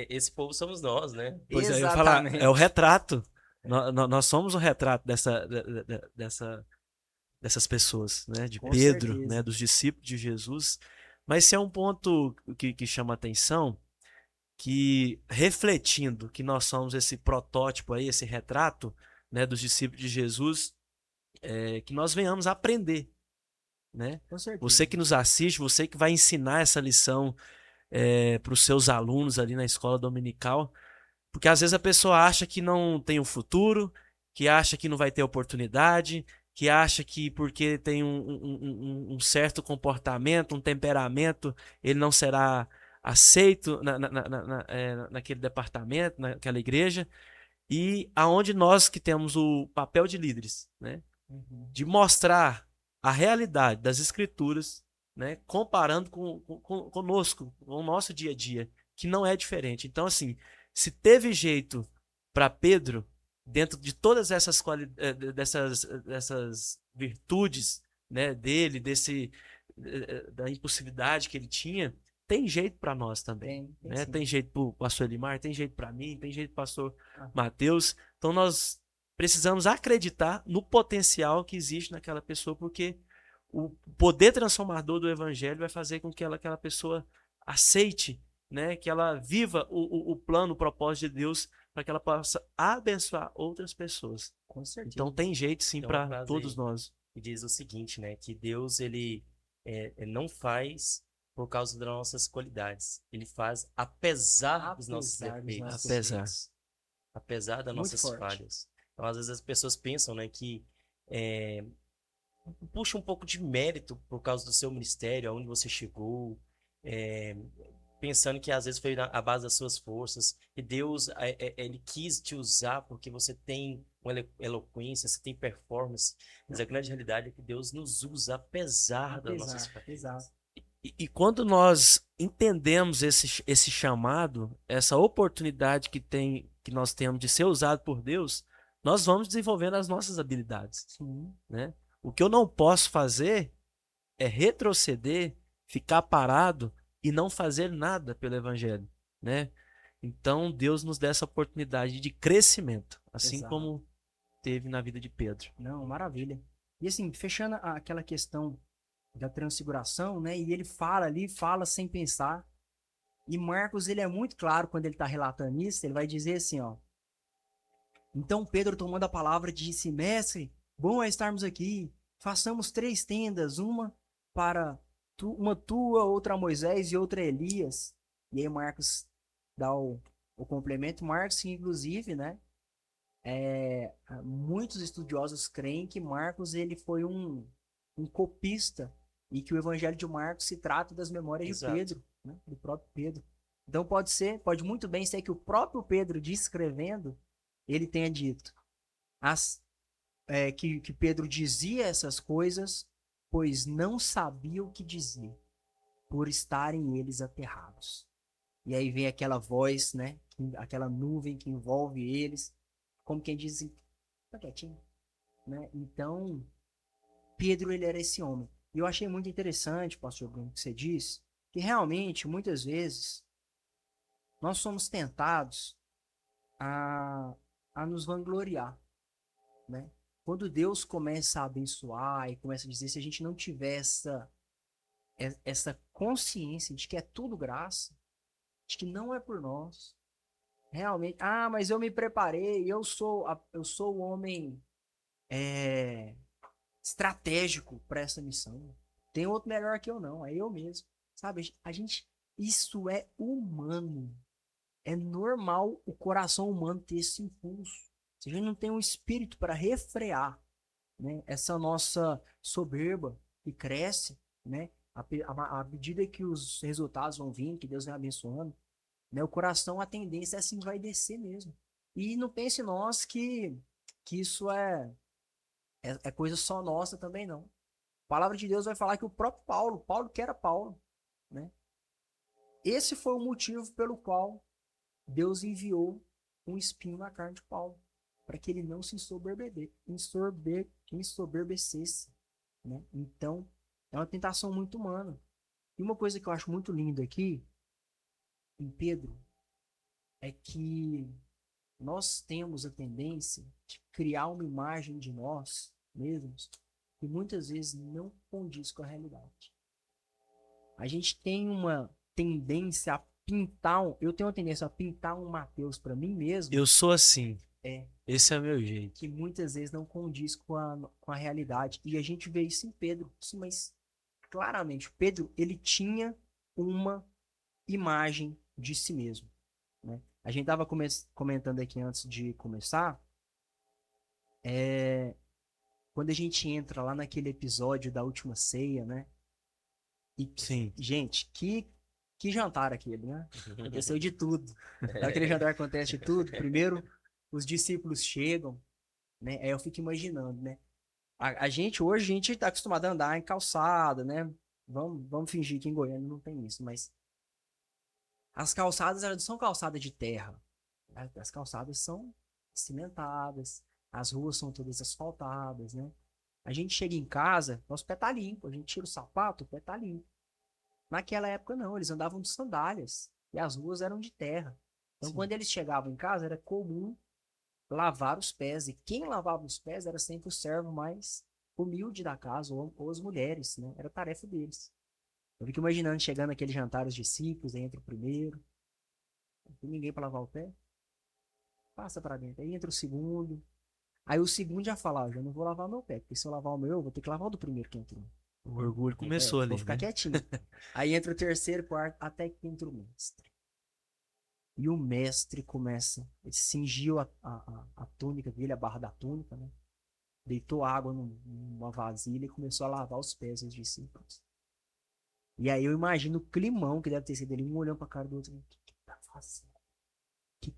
[SPEAKER 3] esse povo somos nós, né?
[SPEAKER 2] Pois é, eu ia falar, é o
[SPEAKER 1] Exatamente.
[SPEAKER 2] retrato. Nós somos o retrato dessas pessoas, né? De
[SPEAKER 1] Com
[SPEAKER 2] Pedro, né?
[SPEAKER 1] certeza.
[SPEAKER 2] Dos discípulos de Jesus. Mas esse é um ponto que chama atenção, que refletindo que nós somos esse protótipo aí, esse retrato, né? Dos discípulos de Jesus, que nós venhamos a aprender, né?
[SPEAKER 1] Com
[SPEAKER 2] Você
[SPEAKER 1] certeza.
[SPEAKER 2] que nos assiste, você que vai ensinar essa lição para os seus alunos ali na escola dominical, porque às vezes a pessoa acha que não tem um futuro, que acha que não vai ter oportunidade, que acha que porque tem um certo comportamento, um temperamento, ele não será aceito naquele departamento, naquela igreja, e aonde nós que temos o papel de líderes, né?
[SPEAKER 1] Uhum.
[SPEAKER 2] De mostrar a realidade das escrituras, né, comparando conosco, com o nosso dia a dia, que não é diferente. Então, assim, se teve jeito para Pedro, dentro de todas dessas virtudes, né, dele, da impossibilidade que ele tinha, tem jeito para nós também.
[SPEAKER 1] Tem
[SPEAKER 2] Né?
[SPEAKER 1] sim.
[SPEAKER 2] Tem jeito para o pastor Elimar, tem jeito para mim, tem jeito para o pastor
[SPEAKER 1] Ah.
[SPEAKER 2] Mateus. Então, nós precisamos acreditar no potencial que existe naquela pessoa, porque o poder transformador do evangelho vai fazer com que aquela pessoa aceite, né, que ela viva o plano, o propósito de Deus, para que ela possa abençoar outras pessoas.
[SPEAKER 1] Com certeza.
[SPEAKER 2] Então tem jeito sim
[SPEAKER 3] Tem uma
[SPEAKER 2] para
[SPEAKER 3] frase
[SPEAKER 2] todos nós.
[SPEAKER 3] que diz o seguinte, né? Que Deus, ele não faz por causa das nossas qualidades. Ele faz apesar dos nossos
[SPEAKER 1] Apesar dos
[SPEAKER 3] defeitos.
[SPEAKER 1] nossos
[SPEAKER 2] Apesar.
[SPEAKER 1] defeitos.
[SPEAKER 3] Apesar das
[SPEAKER 1] Muito
[SPEAKER 3] nossas
[SPEAKER 1] forte.
[SPEAKER 3] falhas. Então, às vezes as pessoas pensam, né, que puxa um pouco de mérito por causa do seu ministério, aonde você chegou, é, pensando que às vezes foi à base das suas forças, e Deus, ele quis te usar porque você tem uma eloquência, você tem performance, mas a grande realidade é que Deus nos usa apesar das nossas
[SPEAKER 1] Apesar,
[SPEAKER 3] fraquezas.
[SPEAKER 1] exato.
[SPEAKER 2] E quando nós entendemos esse chamado, essa oportunidade que nós temos de ser usado por Deus, nós vamos desenvolvendo as nossas habilidades.
[SPEAKER 1] Sim.
[SPEAKER 2] Né? O que eu não posso fazer é retroceder, ficar parado e não fazer nada pelo evangelho, né? Então Deus nos dá essa oportunidade de crescimento, assim
[SPEAKER 1] Exato.
[SPEAKER 2] como teve na vida de Pedro.
[SPEAKER 1] Não, maravilha. E assim, fechando aquela questão da transfiguração, né? E ele fala ali, fala sem pensar. E Marcos, ele é muito claro quando ele está relatando isso, ele vai dizer assim, ó. Então Pedro, tomando a palavra, disse: Mestre, bom é estarmos aqui. Façamos 3 tendas, uma para uma tua, outra a Moisés e outra a Elias. E aí Marcos dá o complemento. Marcos, inclusive, né? Muitos estudiosos creem que Marcos ele foi um copista e que o Evangelho de Marcos se trata das memórias de
[SPEAKER 3] Exato.
[SPEAKER 1] Pedro, né? Do próprio Pedro. Então pode muito bem ser que o próprio Pedro descrevendo, ele tenha dito que Pedro dizia essas coisas, pois não sabia o que dizer, por estarem eles aterrados. E aí vem aquela voz, né? Aquela nuvem que envolve eles, como quem diz assim, tá quietinho, né? Então, Pedro, ele era esse homem. E eu achei muito interessante, pastor Bruno, que você disse, que realmente, muitas vezes, nós somos tentados a, a nos vangloriar, né? Quando Deus começa a abençoar e começa a dizer, se a gente não tiver essa consciência de que é tudo graça, de que não é por nós, realmente, mas eu me preparei, eu sou o homem estratégico para essa missão. Tem outro melhor que eu não, é eu mesmo. Sabe, isso é humano. É normal o coração humano ter esse impulso. Se a gente não tem um espírito para refrear, né, essa nossa soberba que cresce, né, à medida que os resultados vão vindo, que Deus vai abençoando, né, o coração, a tendência é assim, vai descer mesmo. E não pense nós que isso é coisa só nossa também, não. A palavra de Deus vai falar que o próprio Paulo que era Paulo, né? Esse foi o motivo pelo qual Deus enviou um espinho na carne de Paulo, para que ele não se ensoberbecesse, né? Então, é uma tentação muito humana. E uma coisa que eu acho muito linda aqui, em Pedro, é que nós temos a tendência de criar uma imagem de nós mesmos que muitas vezes não condiz com a realidade. A gente tem uma tendência a eu tenho uma tendência a pintar um Mateus para mim mesmo,
[SPEAKER 2] Eu sou assim.
[SPEAKER 1] é
[SPEAKER 2] Esse é o meu jeito.
[SPEAKER 1] que muitas vezes não condiz com a realidade. E a gente vê isso em Pedro. Sim, mas claramente, Pedro, ele tinha uma imagem de si mesmo, né? A gente estava comentando aqui antes de começar, quando a gente entra lá naquele episódio da última ceia, né? E,
[SPEAKER 2] Sim.
[SPEAKER 1] gente, que jantar aquele, né? Aconteceu de tudo. Naquele jantar acontece de tudo. Primeiro, os discípulos chegam, né? Aí eu fico imaginando, né? Hoje, a gente tá acostumado a andar em calçada, né? Vamos fingir que em Goiânia não tem isso, mas as calçadas elas não são calçadas de terra. As calçadas são cimentadas, as ruas são todas asfaltadas, né? A gente chega em casa, nosso pé tá limpo, a gente tira o sapato, o pé tá limpo. Naquela época não, eles andavam de sandálias e as ruas eram de terra. Então,
[SPEAKER 2] Sim.
[SPEAKER 1] quando eles chegavam em casa, era comum lavar os pés. E quem lavava os pés era sempre o servo mais humilde da casa, ou as mulheres, né? Era tarefa deles. Eu fico imaginando chegando aquele jantar os discípulos, aí entra o primeiro, não tem ninguém para lavar o pé, passa para dentro. Aí entra o segundo, aí o segundo já fala, já não vou lavar meu pé, porque se eu lavar o meu, eu vou ter que lavar o do primeiro que entrou.
[SPEAKER 2] O orgulho começou ali,
[SPEAKER 1] Vou ficar
[SPEAKER 2] né?
[SPEAKER 1] quietinho. Aí entra o terceiro, quarto, até que entra o mestre. E o mestre começa, ele cingiu a túnica dele, a barra da túnica, né? Deitou água numa vasilha e começou a lavar os pés dos discípulos. E aí eu imagino o climão que deve ter sido ele, um olhando pra cara do outro, o que ele tá fazendo? Que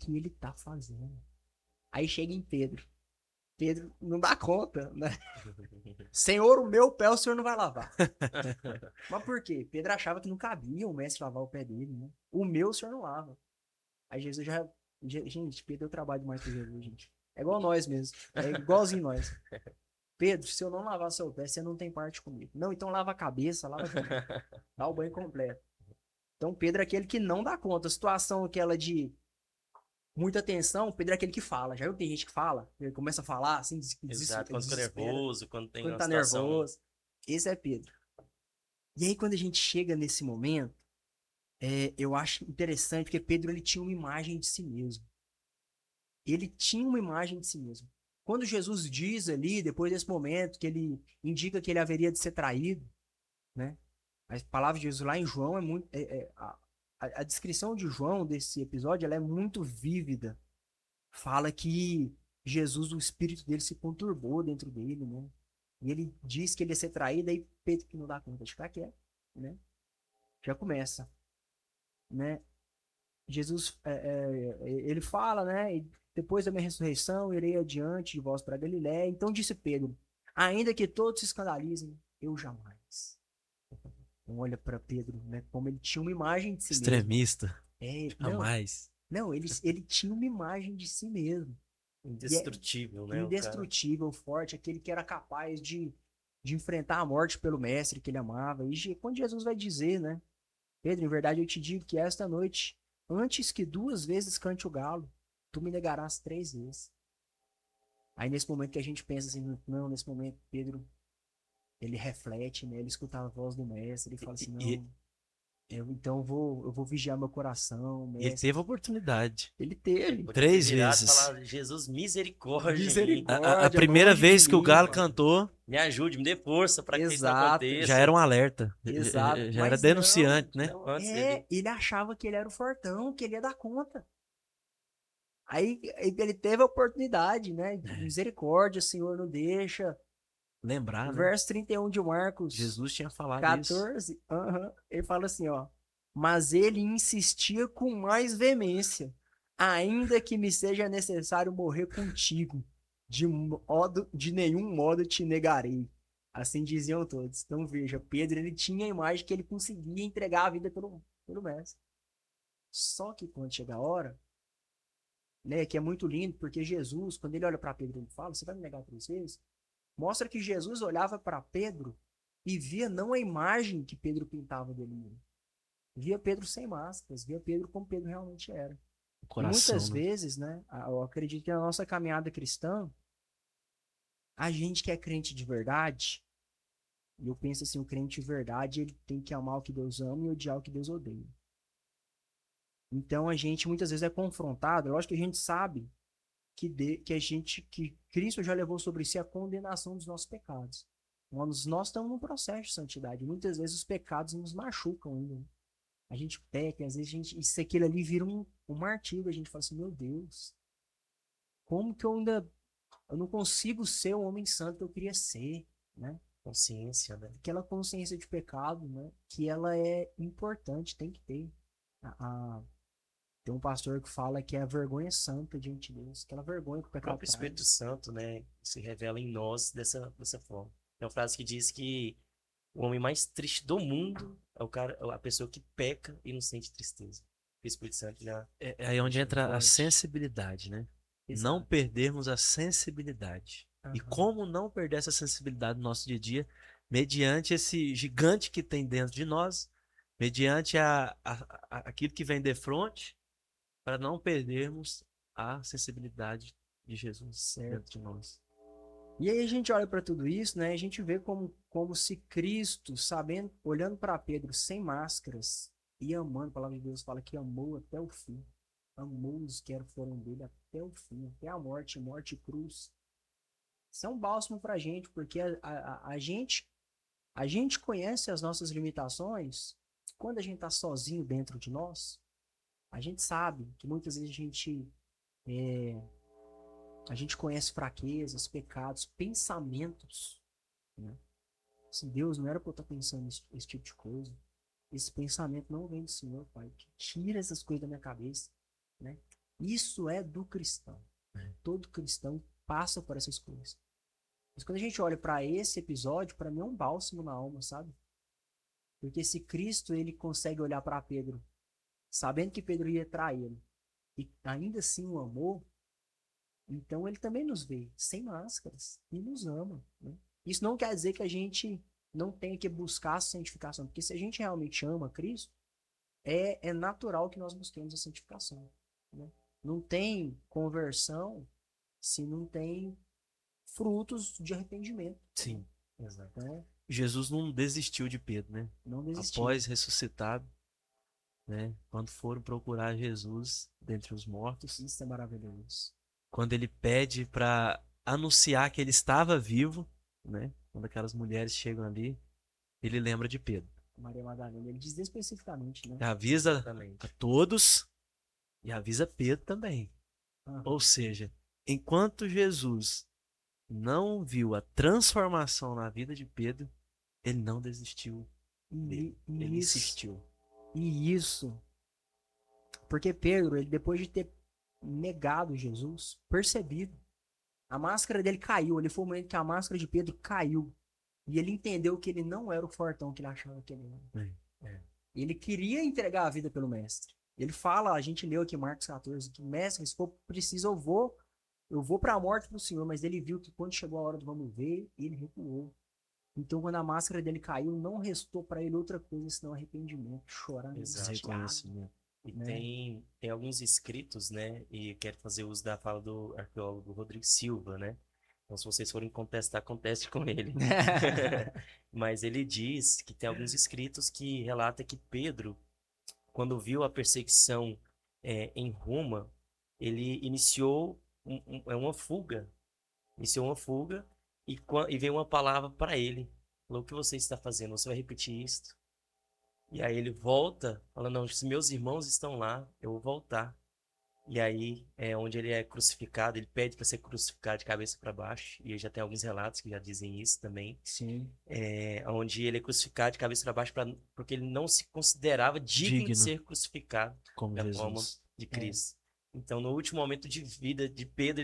[SPEAKER 1] ele tá fazendo? Aí chega em Pedro. Pedro não dá conta, né? Senhor, o meu pé o senhor não vai lavar. Mas por quê? Pedro achava que não cabia o mestre lavar o pé dele, né? O meu o senhor não lava. Aí Jesus já... Gente, Pedro, eu trabalho demais com Jesus, gente. É igual nós mesmo. É igualzinho nós. Pedro, se eu não lavar seu pé, você não tem parte comigo. Não, então lava a cabeça, lava tudo. Dá o banho completo. Então Pedro é aquele que não dá conta. A situação aquela de muita tensão, Pedro é aquele que fala. Já viu que tem gente que fala? Ele começa a falar assim,
[SPEAKER 3] Exato, quando fica
[SPEAKER 1] desespera.
[SPEAKER 3] nervoso, quando tem
[SPEAKER 1] Quando
[SPEAKER 3] uma
[SPEAKER 1] tá
[SPEAKER 3] situação.
[SPEAKER 1] nervoso. Esse é Pedro. E aí quando a gente chega nesse momento, eu acho interessante porque Pedro ele tinha uma imagem de si mesmo. Ele tinha uma imagem de si mesmo. Quando Jesus diz ali, depois desse momento, que ele indica que ele haveria de ser traído, né? A palavra de Jesus lá em João é muito. A descrição de João desse episódio ela é muito vívida. Fala que Jesus, o espírito dele se conturbou dentro dele, né? E ele diz que ele ia ser traído, aí Pedro que não dá conta de ficar quieto, né? Já começa, né? Jesus, ele fala, né? E depois da minha ressurreição, irei adiante de vós para Galiléia. Então disse Pedro, ainda que todos se escandalizem, eu jamais. Então olha para Pedro, né? Como ele tinha uma imagem de si mesmo.
[SPEAKER 2] Extremista.
[SPEAKER 1] Não,
[SPEAKER 2] Jamais.
[SPEAKER 1] não, ele tinha uma imagem de si mesmo. E
[SPEAKER 3] Indestrutível, né? O cara.
[SPEAKER 1] indestrutível, forte, aquele que era capaz de enfrentar a morte pelo mestre que ele amava. E quando Jesus vai dizer, né? Pedro, em verdade eu te digo que esta noite, antes que 2 vezes cante o galo, tu me negarás 3 vezes. Aí nesse momento que a gente pensa assim, não, nesse momento Pedro, ele reflete, né? Ele escuta a voz do mestre, ele fala assim, não, então eu vou vigiar meu coração,
[SPEAKER 2] E ele
[SPEAKER 1] mestre.
[SPEAKER 2] teve a oportunidade.
[SPEAKER 1] Ele teve.
[SPEAKER 3] Podia ter
[SPEAKER 2] 3
[SPEAKER 3] virado e
[SPEAKER 2] vezes.
[SPEAKER 3] falar, Jesus, misericórdia.
[SPEAKER 1] Misericórdia.
[SPEAKER 2] A primeira
[SPEAKER 1] longe
[SPEAKER 2] vez
[SPEAKER 1] de
[SPEAKER 2] que o
[SPEAKER 1] mim,
[SPEAKER 2] galo
[SPEAKER 1] pai.
[SPEAKER 2] cantou,
[SPEAKER 3] Me ajude, me dê força para que isso não
[SPEAKER 1] Exato.
[SPEAKER 3] aconteça.
[SPEAKER 2] já era um alerta.
[SPEAKER 1] Exato.
[SPEAKER 2] Já era
[SPEAKER 1] Mas
[SPEAKER 2] denunciante, né?
[SPEAKER 3] Não, antes
[SPEAKER 1] É,
[SPEAKER 3] dele.
[SPEAKER 1] ele achava que ele era o fortão, que ele ia dar conta. Aí ele teve a oportunidade, né? Misericórdia, Senhor, não deixa.
[SPEAKER 2] Lembrar, né?
[SPEAKER 1] Verso 31 de Marcos
[SPEAKER 2] Jesus tinha falado isso.
[SPEAKER 1] 14, ele fala assim, ó. Mas ele insistia com mais veemência, ainda que me seja necessário morrer contigo, de nenhum modo te negarei. Assim diziam todos. Então veja, Pedro ele tinha a imagem que ele conseguia entregar a vida pelo mestre. Só que quando chega a hora, né, que é muito lindo, porque Jesus, quando ele olha para Pedro, ele fala: você vai me negar 3 vezes? Mostra que Jesus olhava para Pedro e via não a imagem que Pedro pintava dele mesmo. Via Pedro sem máscaras, via Pedro como Pedro realmente era.
[SPEAKER 2] O
[SPEAKER 1] E
[SPEAKER 2] coração,
[SPEAKER 1] muitas
[SPEAKER 2] né?
[SPEAKER 1] vezes, né, eu acredito que na nossa caminhada cristã, a gente que é crente de verdade, e eu penso assim, o crente de verdade, ele tem que amar o que Deus ama e odiar o que Deus odeia. Então a gente muitas vezes é confrontado, eu acho que a gente sabe que Cristo já levou sobre si a condenação dos nossos pecados. Nós estamos num processo de santidade. Muitas vezes os pecados nos machucam ainda, né? A gente peca, às vezes isso aquilo ali vira um martírio. A gente fala assim, meu Deus, como que eu não consigo ser o homem santo que eu queria ser, né?
[SPEAKER 3] Consciência, né?
[SPEAKER 1] Aquela consciência de pecado, né? Que ela é importante, tem que ter. Tem um pastor que fala que é a vergonha santa diante de Deus, aquela vergonha que o
[SPEAKER 3] O
[SPEAKER 1] pecado
[SPEAKER 3] próprio Espírito
[SPEAKER 1] traz.
[SPEAKER 3] Santo, né, se revela em nós dessa forma. Tem uma frase que diz que o homem mais triste do mundo é a pessoa que peca e não sente tristeza. O Espírito Santo já
[SPEAKER 2] É aí onde entra a
[SPEAKER 1] Forte.
[SPEAKER 2] sensibilidade, né? Não
[SPEAKER 1] Exato.
[SPEAKER 2] perdermos a sensibilidade. E como não perder essa sensibilidade no nosso dia a dia, mediante esse gigante que tem dentro de nós, mediante aquilo que vem de frente, para não perdermos a sensibilidade de Jesus dentro de nós.
[SPEAKER 1] E aí a gente olha para tudo isso, né? A gente vê como se Cristo, sabendo, olhando para Pedro sem máscaras e amando, a palavra de Deus fala que amou até o fim. Amou os que foram dele até o fim, até a morte e cruz. Isso é um bálsamo para a gente, porque a gente conhece as nossas limitações quando a gente está sozinho dentro de nós. A gente sabe que muitas vezes a gente conhece fraquezas, pecados, pensamentos, né? Assim, Deus, não era para eu estar pensando esse tipo de coisa. Esse pensamento não vem do Senhor, Pai. Tira essas coisas da minha cabeça, né? Isso é do cristão. Todo cristão passa por essas coisas. Mas quando a gente olha para esse episódio, para mim é um bálsamo na alma, sabe? Porque se Cristo ele consegue olhar para Pedro, sabendo que Pedro ia traí-lo, e ainda assim o amor, então ele também nos vê sem máscaras e nos ama, né? Isso não quer dizer que a gente não tenha que buscar a santificação, porque se a gente realmente ama Cristo, é natural que nós busquemos a santificação, né? Não tem conversão se não tem frutos de arrependimento.
[SPEAKER 2] Sim,
[SPEAKER 3] exato.
[SPEAKER 1] Então,
[SPEAKER 2] Jesus não desistiu de Pedro, né?
[SPEAKER 1] não desistiu.
[SPEAKER 2] Após ressuscitado, né? Quando foram procurar Jesus dentre os mortos,
[SPEAKER 1] Isso é maravilhoso.
[SPEAKER 2] quando ele pede para anunciar que ele estava vivo, né? Quando aquelas mulheres chegam ali, ele lembra de Pedro.
[SPEAKER 1] Maria Madalena, ele diz especificamente, né?
[SPEAKER 2] Avisa a
[SPEAKER 3] Exatamente.
[SPEAKER 2] todos e avisa Pedro também. Ou
[SPEAKER 1] Aham.
[SPEAKER 2] seja, enquanto Jesus não viu a transformação na vida de Pedro, ele não desistiu dele. Ele
[SPEAKER 1] E isso,
[SPEAKER 2] insistiu.
[SPEAKER 1] e isso, porque Pedro, ele depois de ter negado Jesus, percebido, a máscara dele caiu, ele foi o momento que a máscara de Pedro caiu, e ele entendeu que ele não era o fortão que ele achava que ele era.
[SPEAKER 2] É.
[SPEAKER 1] Ele queria entregar a vida pelo mestre. Ele fala, a gente leu aqui em Marcos 14, que mestre, se for preciso eu vou para a morte pro Senhor, mas ele viu que quando chegou a hora do vamos ver, ele recuou. Então, quando a máscara dele caiu, não restou para ele outra coisa senão arrependimento, chorar,
[SPEAKER 3] Exato.
[SPEAKER 1] angustiado,
[SPEAKER 2] Reconhecimento.
[SPEAKER 3] E
[SPEAKER 1] né?
[SPEAKER 3] tem alguns escritos, né? E quero fazer uso da fala do arqueólogo Rodrigo Silva, né? Então, se vocês forem contestar, conteste com ele. Mas ele diz que tem alguns escritos que relata que Pedro, quando viu a perseguição em Roma, ele iniciou uma fuga. Iniciou uma fuga e veio uma palavra para ele. Falou: o que você está fazendo? Você vai repetir isto? E aí ele volta, falando: não, se meus irmãos estão lá, eu vou voltar. E aí é onde ele é crucificado, ele pede para ser crucificado de cabeça para baixo, e aí já tem alguns relatos que já dizem isso também,
[SPEAKER 1] Sim.
[SPEAKER 3] onde ele é crucificado de cabeça para baixo porque ele não se considerava digno de
[SPEAKER 2] Digno
[SPEAKER 3] ser crucificado
[SPEAKER 2] como
[SPEAKER 3] da forma
[SPEAKER 2] Jesus.
[SPEAKER 3] de
[SPEAKER 1] É.
[SPEAKER 3] Cristo. Então, no último momento de vida de Pedro,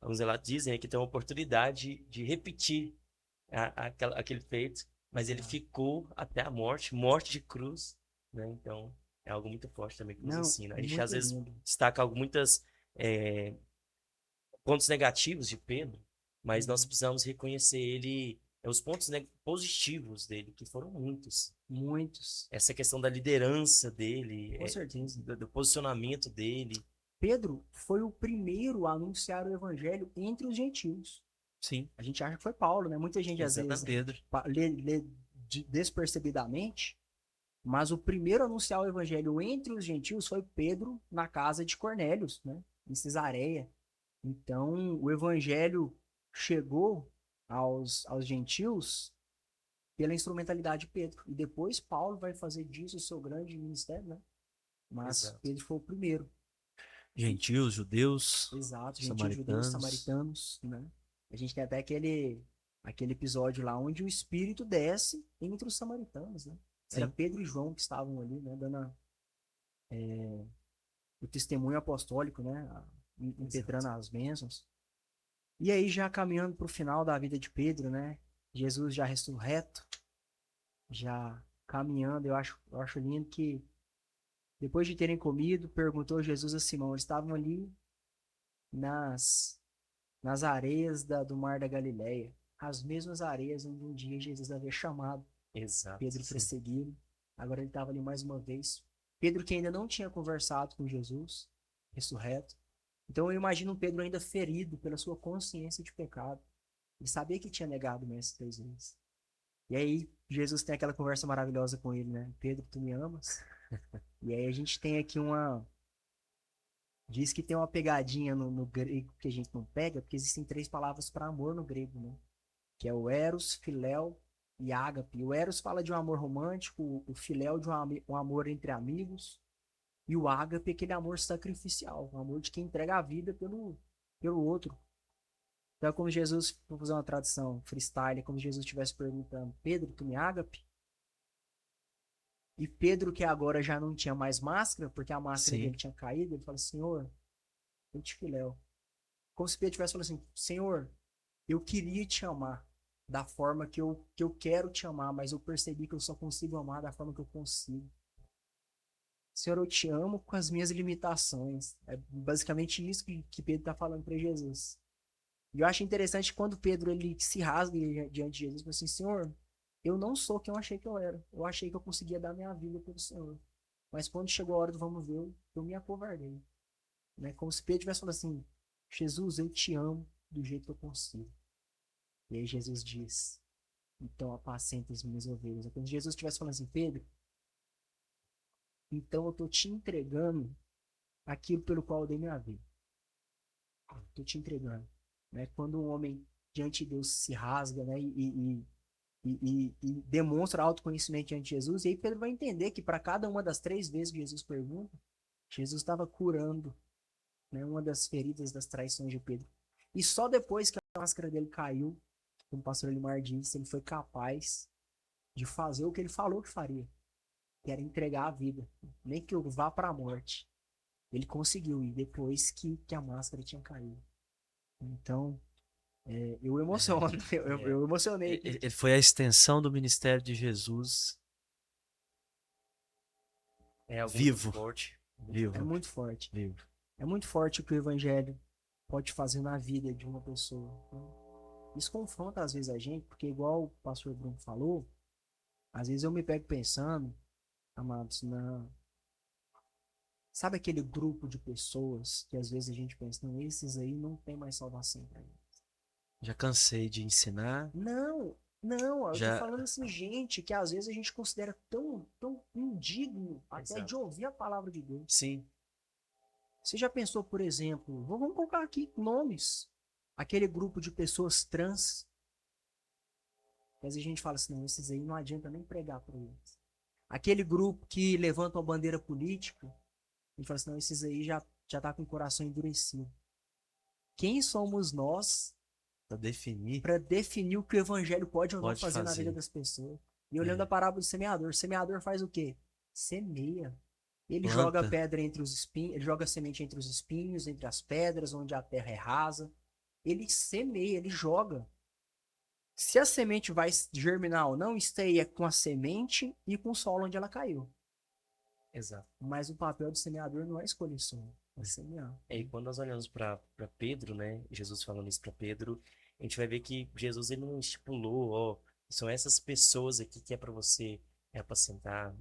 [SPEAKER 3] alguns relatos dizem que tem uma oportunidade de repetir aquele feito, mas ele
[SPEAKER 1] Exato.
[SPEAKER 3] ficou até a morte de cruz, né? Então, é algo muito forte também que nos
[SPEAKER 1] Não,
[SPEAKER 3] ensina. A gente às
[SPEAKER 1] muito
[SPEAKER 3] vezes
[SPEAKER 1] lindo.
[SPEAKER 3] destaca muitas pontos negativos de Pedro, mas nós
[SPEAKER 1] Uhum.
[SPEAKER 3] precisamos reconhecer os pontos positivos dele, que foram muitos.
[SPEAKER 1] Muitos.
[SPEAKER 3] Essa questão da liderança dele,
[SPEAKER 1] Com certeza.
[SPEAKER 3] do posicionamento dele.
[SPEAKER 1] Pedro foi o primeiro a anunciar o evangelho entre os gentios.
[SPEAKER 2] Sim,
[SPEAKER 1] A gente acha que foi Paulo, né? Muita gente às vezes
[SPEAKER 3] Exatamente.
[SPEAKER 2] Pedro.
[SPEAKER 1] lê despercebidamente, mas o primeiro a anunciar o evangelho entre os gentios foi Pedro na casa de Cornélios, né? Em Cesareia. Então, o evangelho chegou aos gentios pela instrumentalidade de Pedro. E depois Paulo vai fazer disso o seu grande ministério, né? Mas
[SPEAKER 3] Exato.
[SPEAKER 1] Pedro foi o primeiro.
[SPEAKER 2] Gentios, judeus,
[SPEAKER 1] Exato, gentios, judeus,
[SPEAKER 2] samaritanos.
[SPEAKER 1] samaritanos, né? A gente tem até aquele episódio lá onde o Espírito desce entre os samaritanos, né? Era
[SPEAKER 2] Sim,
[SPEAKER 1] Pedro e João que estavam ali, né? Dando o testemunho apostólico, né? Impetrando
[SPEAKER 3] Exato.
[SPEAKER 1] as bênçãos. E aí, já caminhando para o final da vida de Pedro, né? Jesus já ressurreto, já caminhando, eu acho lindo que depois de terem comido, perguntou Jesus a Simão. Eles estavam ali nas, nas areias do mar da Galileia, as mesmas areias onde um dia Jesus havia chamado
[SPEAKER 3] Exato.
[SPEAKER 1] Pedro para
[SPEAKER 3] Sim.
[SPEAKER 1] segui-lo. Agora ele estava ali mais uma vez. Pedro que ainda não tinha conversado com Jesus, ressurreto. Então eu imagino Pedro ainda ferido pela sua consciência de pecado. Ele sabia que tinha negado o mestre 3 vezes. E aí Jesus tem aquela conversa maravilhosa com ele, né? Pedro, tu me amas? E aí a gente tem aqui diz que tem uma pegadinha no grego que a gente não pega, porque existem 3 palavras para amor no grego, né? Que é o eros, filéu e ágape. O eros fala de um amor romântico, o filéu de um amor entre amigos, e o ágape é aquele amor sacrificial, o amor de quem entrega a vida pelo outro. Então é como Jesus, vou fazer uma tradução freestyle, é como se Jesus estivesse perguntando: Pedro, tu me ágape? E Pedro, que agora já não tinha mais máscara, porque a máscara
[SPEAKER 2] sim.
[SPEAKER 1] dele tinha caído, ele fala: Senhor, eu te filéu. Como se Pedro tivesse falando assim: Senhor, eu queria te amar da forma que eu quero te amar, mas eu percebi que eu só consigo amar da forma que eu consigo. Senhor, eu te amo com as minhas limitações. É basicamente isso que Pedro está falando para Jesus. E eu acho interessante quando Pedro ele se rasga diante de Jesus e fala assim: Senhor, eu não sou quem eu achei que eu era. Eu achei que eu conseguia dar minha vida pelo Senhor. Mas quando chegou a hora do vamos ver, eu me acovardei. Né? Como se Pedro tivesse falando assim: Jesus, eu te amo do jeito que eu consigo. E aí Jesus diz: então apacenta as minhas ovelhas. É como se Jesus estivesse falando assim: Pedro, então eu tô te entregando aquilo pelo qual eu dei minha vida. Tô te entregando. Né? Quando um homem diante de Deus se rasga, né? E demonstra autoconhecimento diante de Jesus, e aí Pedro vai entender que para cada uma das 3 vezes que Jesus pergunta, Jesus estava curando, né, uma das feridas das traições de Pedro. E só depois que a máscara dele caiu, como o pastor Elimar disse, ele foi capaz de fazer o que ele falou que faria, que era entregar a vida, nem que eu vá para a morte. Ele conseguiu, e depois que a máscara tinha caído. Então, eu emociono,
[SPEAKER 3] É,
[SPEAKER 1] eu emocionei aqui.
[SPEAKER 2] Ele foi a extensão do ministério de Jesus
[SPEAKER 3] é algo muito
[SPEAKER 2] vivo,
[SPEAKER 3] forte.
[SPEAKER 1] É
[SPEAKER 2] vivo,
[SPEAKER 1] muito forte.
[SPEAKER 2] vivo.
[SPEAKER 1] É muito forte o que o evangelho pode fazer na vida de uma pessoa. Né? Isso confronta às vezes a gente, porque igual o pastor Bruno falou, às vezes eu me pego pensando, amados, sabe aquele grupo de pessoas que às vezes a gente pensa, não, esses aí não tem mais salvação para eles.
[SPEAKER 2] Já cansei de ensinar,
[SPEAKER 1] Não, não, eu tô
[SPEAKER 2] já
[SPEAKER 1] falando assim, gente que às vezes a gente considera tão indigno até
[SPEAKER 3] Exato.
[SPEAKER 1] de ouvir a palavra de Deus.
[SPEAKER 2] sim,
[SPEAKER 1] Você já pensou, por exemplo, vamos colocar aqui nomes, aquele grupo de pessoas trans, mas a gente fala assim, não, esses aí não adianta nem pregar para eles. Aquele grupo que levanta uma bandeira política, a gente fala assim, não, esses aí já tá com o coração endurecido. Quem somos nós
[SPEAKER 2] para definir,
[SPEAKER 1] para definir o que o evangelho pode ou não
[SPEAKER 2] pode
[SPEAKER 1] fazer na vida
[SPEAKER 2] fazer.
[SPEAKER 1] das pessoas? E olhando a parábola do semeador, o semeador faz o quê? Semeia. Ele joga
[SPEAKER 2] Planta,
[SPEAKER 1] pedra entre os espinhos, ele joga semente entre os espinhos, entre as pedras, onde a terra é rasa. Ele semeia, ele joga. Se a semente vai germinar ou não, isso aí é com a semente e com o solo onde ela caiu.
[SPEAKER 3] Exato.
[SPEAKER 1] Mas o papel do semeador não é escolher solo, é semear.
[SPEAKER 3] E quando nós olhamos para Pedro, né, Jesus falando isso para Pedro, a gente vai ver que Jesus ele não estipulou, ó, são essas pessoas aqui que é para você apacentar,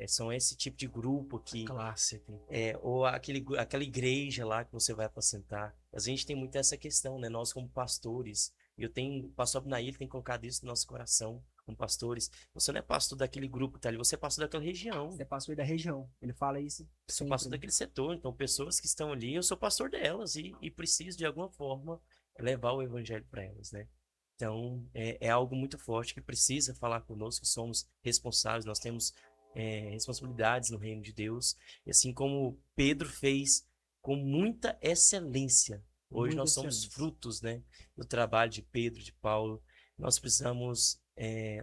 [SPEAKER 3] são esse tipo de grupo aqui,
[SPEAKER 2] classe aqui.
[SPEAKER 3] ou aquela igreja lá que você vai apacentar. A gente tem muito essa questão, né, nós como pastores, o pastor Abnaí tem colocado isso no nosso coração, como pastores, você não é pastor daquele grupo que tá ali, você é pastor daquela região.
[SPEAKER 1] Você é pastor da região. Ele fala isso
[SPEAKER 3] Sou
[SPEAKER 1] sempre.
[SPEAKER 3] pastor daquele setor, então pessoas que estão ali, eu sou pastor delas e preciso de alguma forma levar o evangelho para elas, né? Então é algo muito forte que precisa falar conosco, somos responsáveis, nós temos responsabilidades no reino de Deus, e assim como Pedro fez com muita excelência. Hoje
[SPEAKER 1] Muita
[SPEAKER 3] nós somos
[SPEAKER 1] excelência.
[SPEAKER 3] frutos, né, do trabalho de Pedro, de Paulo. Nós precisamos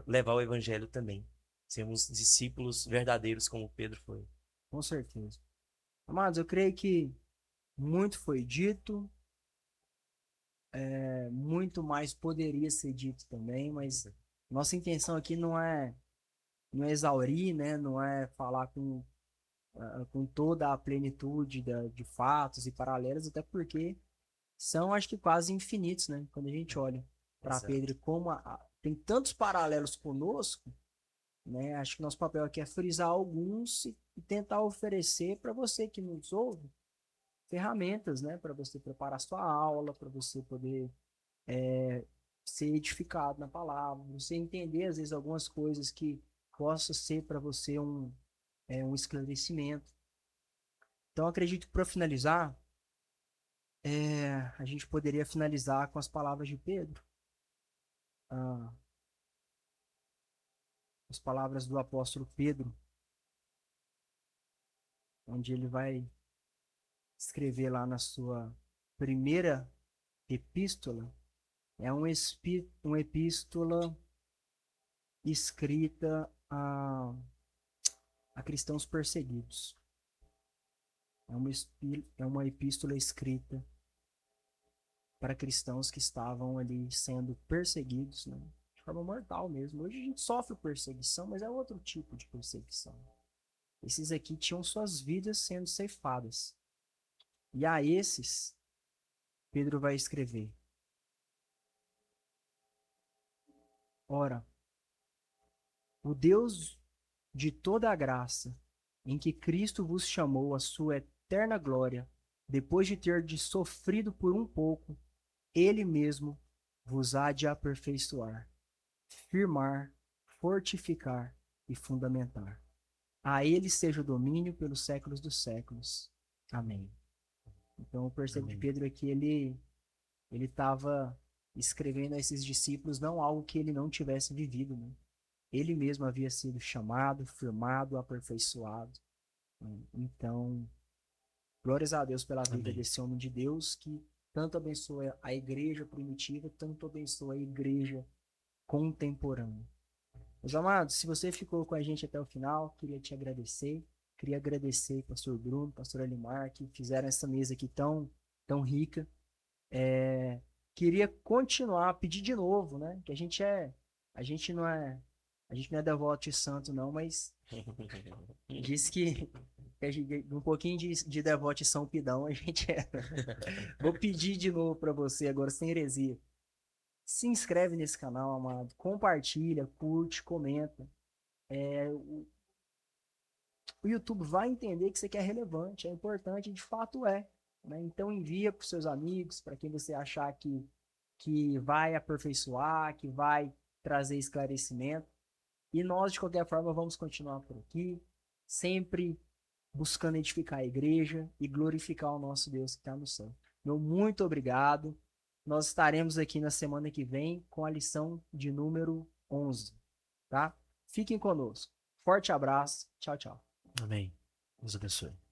[SPEAKER 3] levar o evangelho também, sermos discípulos verdadeiros como Pedro foi.
[SPEAKER 1] Com certeza. Amados, eu creio que muito foi dito, muito mais poderia ser dito também, mas nossa intenção aqui não é exaurir, né? Não é falar com toda a plenitude de fatos e paralelos, até porque são, acho que, quase infinitos, né? Quando a gente olha para
[SPEAKER 3] Exato.
[SPEAKER 1] Pedro, como tem tantos paralelos conosco, né? Acho que nosso papel aqui é frisar alguns e tentar oferecer para você que nos ouve ferramentas, né? Para você preparar sua aula, para você poder ser edificado na palavra, você entender às vezes algumas coisas que possa ser para você um esclarecimento. Então, acredito que para finalizar, a gente poderia finalizar com as palavras de Pedro, ah, as palavras do apóstolo Pedro, onde ele vai escrever lá na sua primeira epístola, é uma epístola escrita a cristãos perseguidos. É uma epístola escrita para cristãos que estavam ali sendo perseguidos, né? De forma mortal mesmo. Hoje a gente sofre perseguição, mas é outro tipo de perseguição. Esses aqui tinham suas vidas sendo ceifadas. E a esses, Pedro vai escrever: Ora, o Deus de toda a graça, em que Cristo vos chamou à sua eterna glória, depois de ter sofrido por um pouco, ele mesmo vos há de aperfeiçoar, firmar, fortificar e fundamentar. A ele seja o domínio pelos séculos dos séculos. Amém. Então eu percebo que
[SPEAKER 2] Amém.
[SPEAKER 1] Pedro aqui, ele estava escrevendo a esses discípulos não algo que ele não tivesse vivido, né? Ele mesmo havia sido chamado, firmado, aperfeiçoado. Então, glórias a Deus pela vida
[SPEAKER 2] Amém.
[SPEAKER 1] desse homem de Deus que tanto abençoa a igreja primitiva, tanto abençoa a igreja contemporânea. Meus amados, se você ficou com a gente até o final, queria te agradecer. Queria agradecer pastor Bruno, pastor Alimar, que fizeram essa mesa aqui tão rica. Queria continuar a pedir de novo, né? Que a gente não é devoto de santo não, mas diz que um pouquinho de devoto de São Pidão a gente é. Vou pedir de novo para você agora, sem heresia. Se inscreve nesse canal, amado. Compartilha, curte, comenta. O YouTube vai entender que isso aqui é relevante, é importante, de fato é. Né? Então envia para os seus amigos, para quem você achar que vai aperfeiçoar, que vai trazer esclarecimento. E nós, de qualquer forma, vamos continuar por aqui, sempre buscando edificar a igreja e glorificar o nosso Deus que está no céu. Meu muito obrigado. Nós estaremos aqui na semana que vem com a lição de número 11. Tá? Fiquem conosco. Forte abraço. Tchau, tchau.
[SPEAKER 2] Amém. Deus abençoe.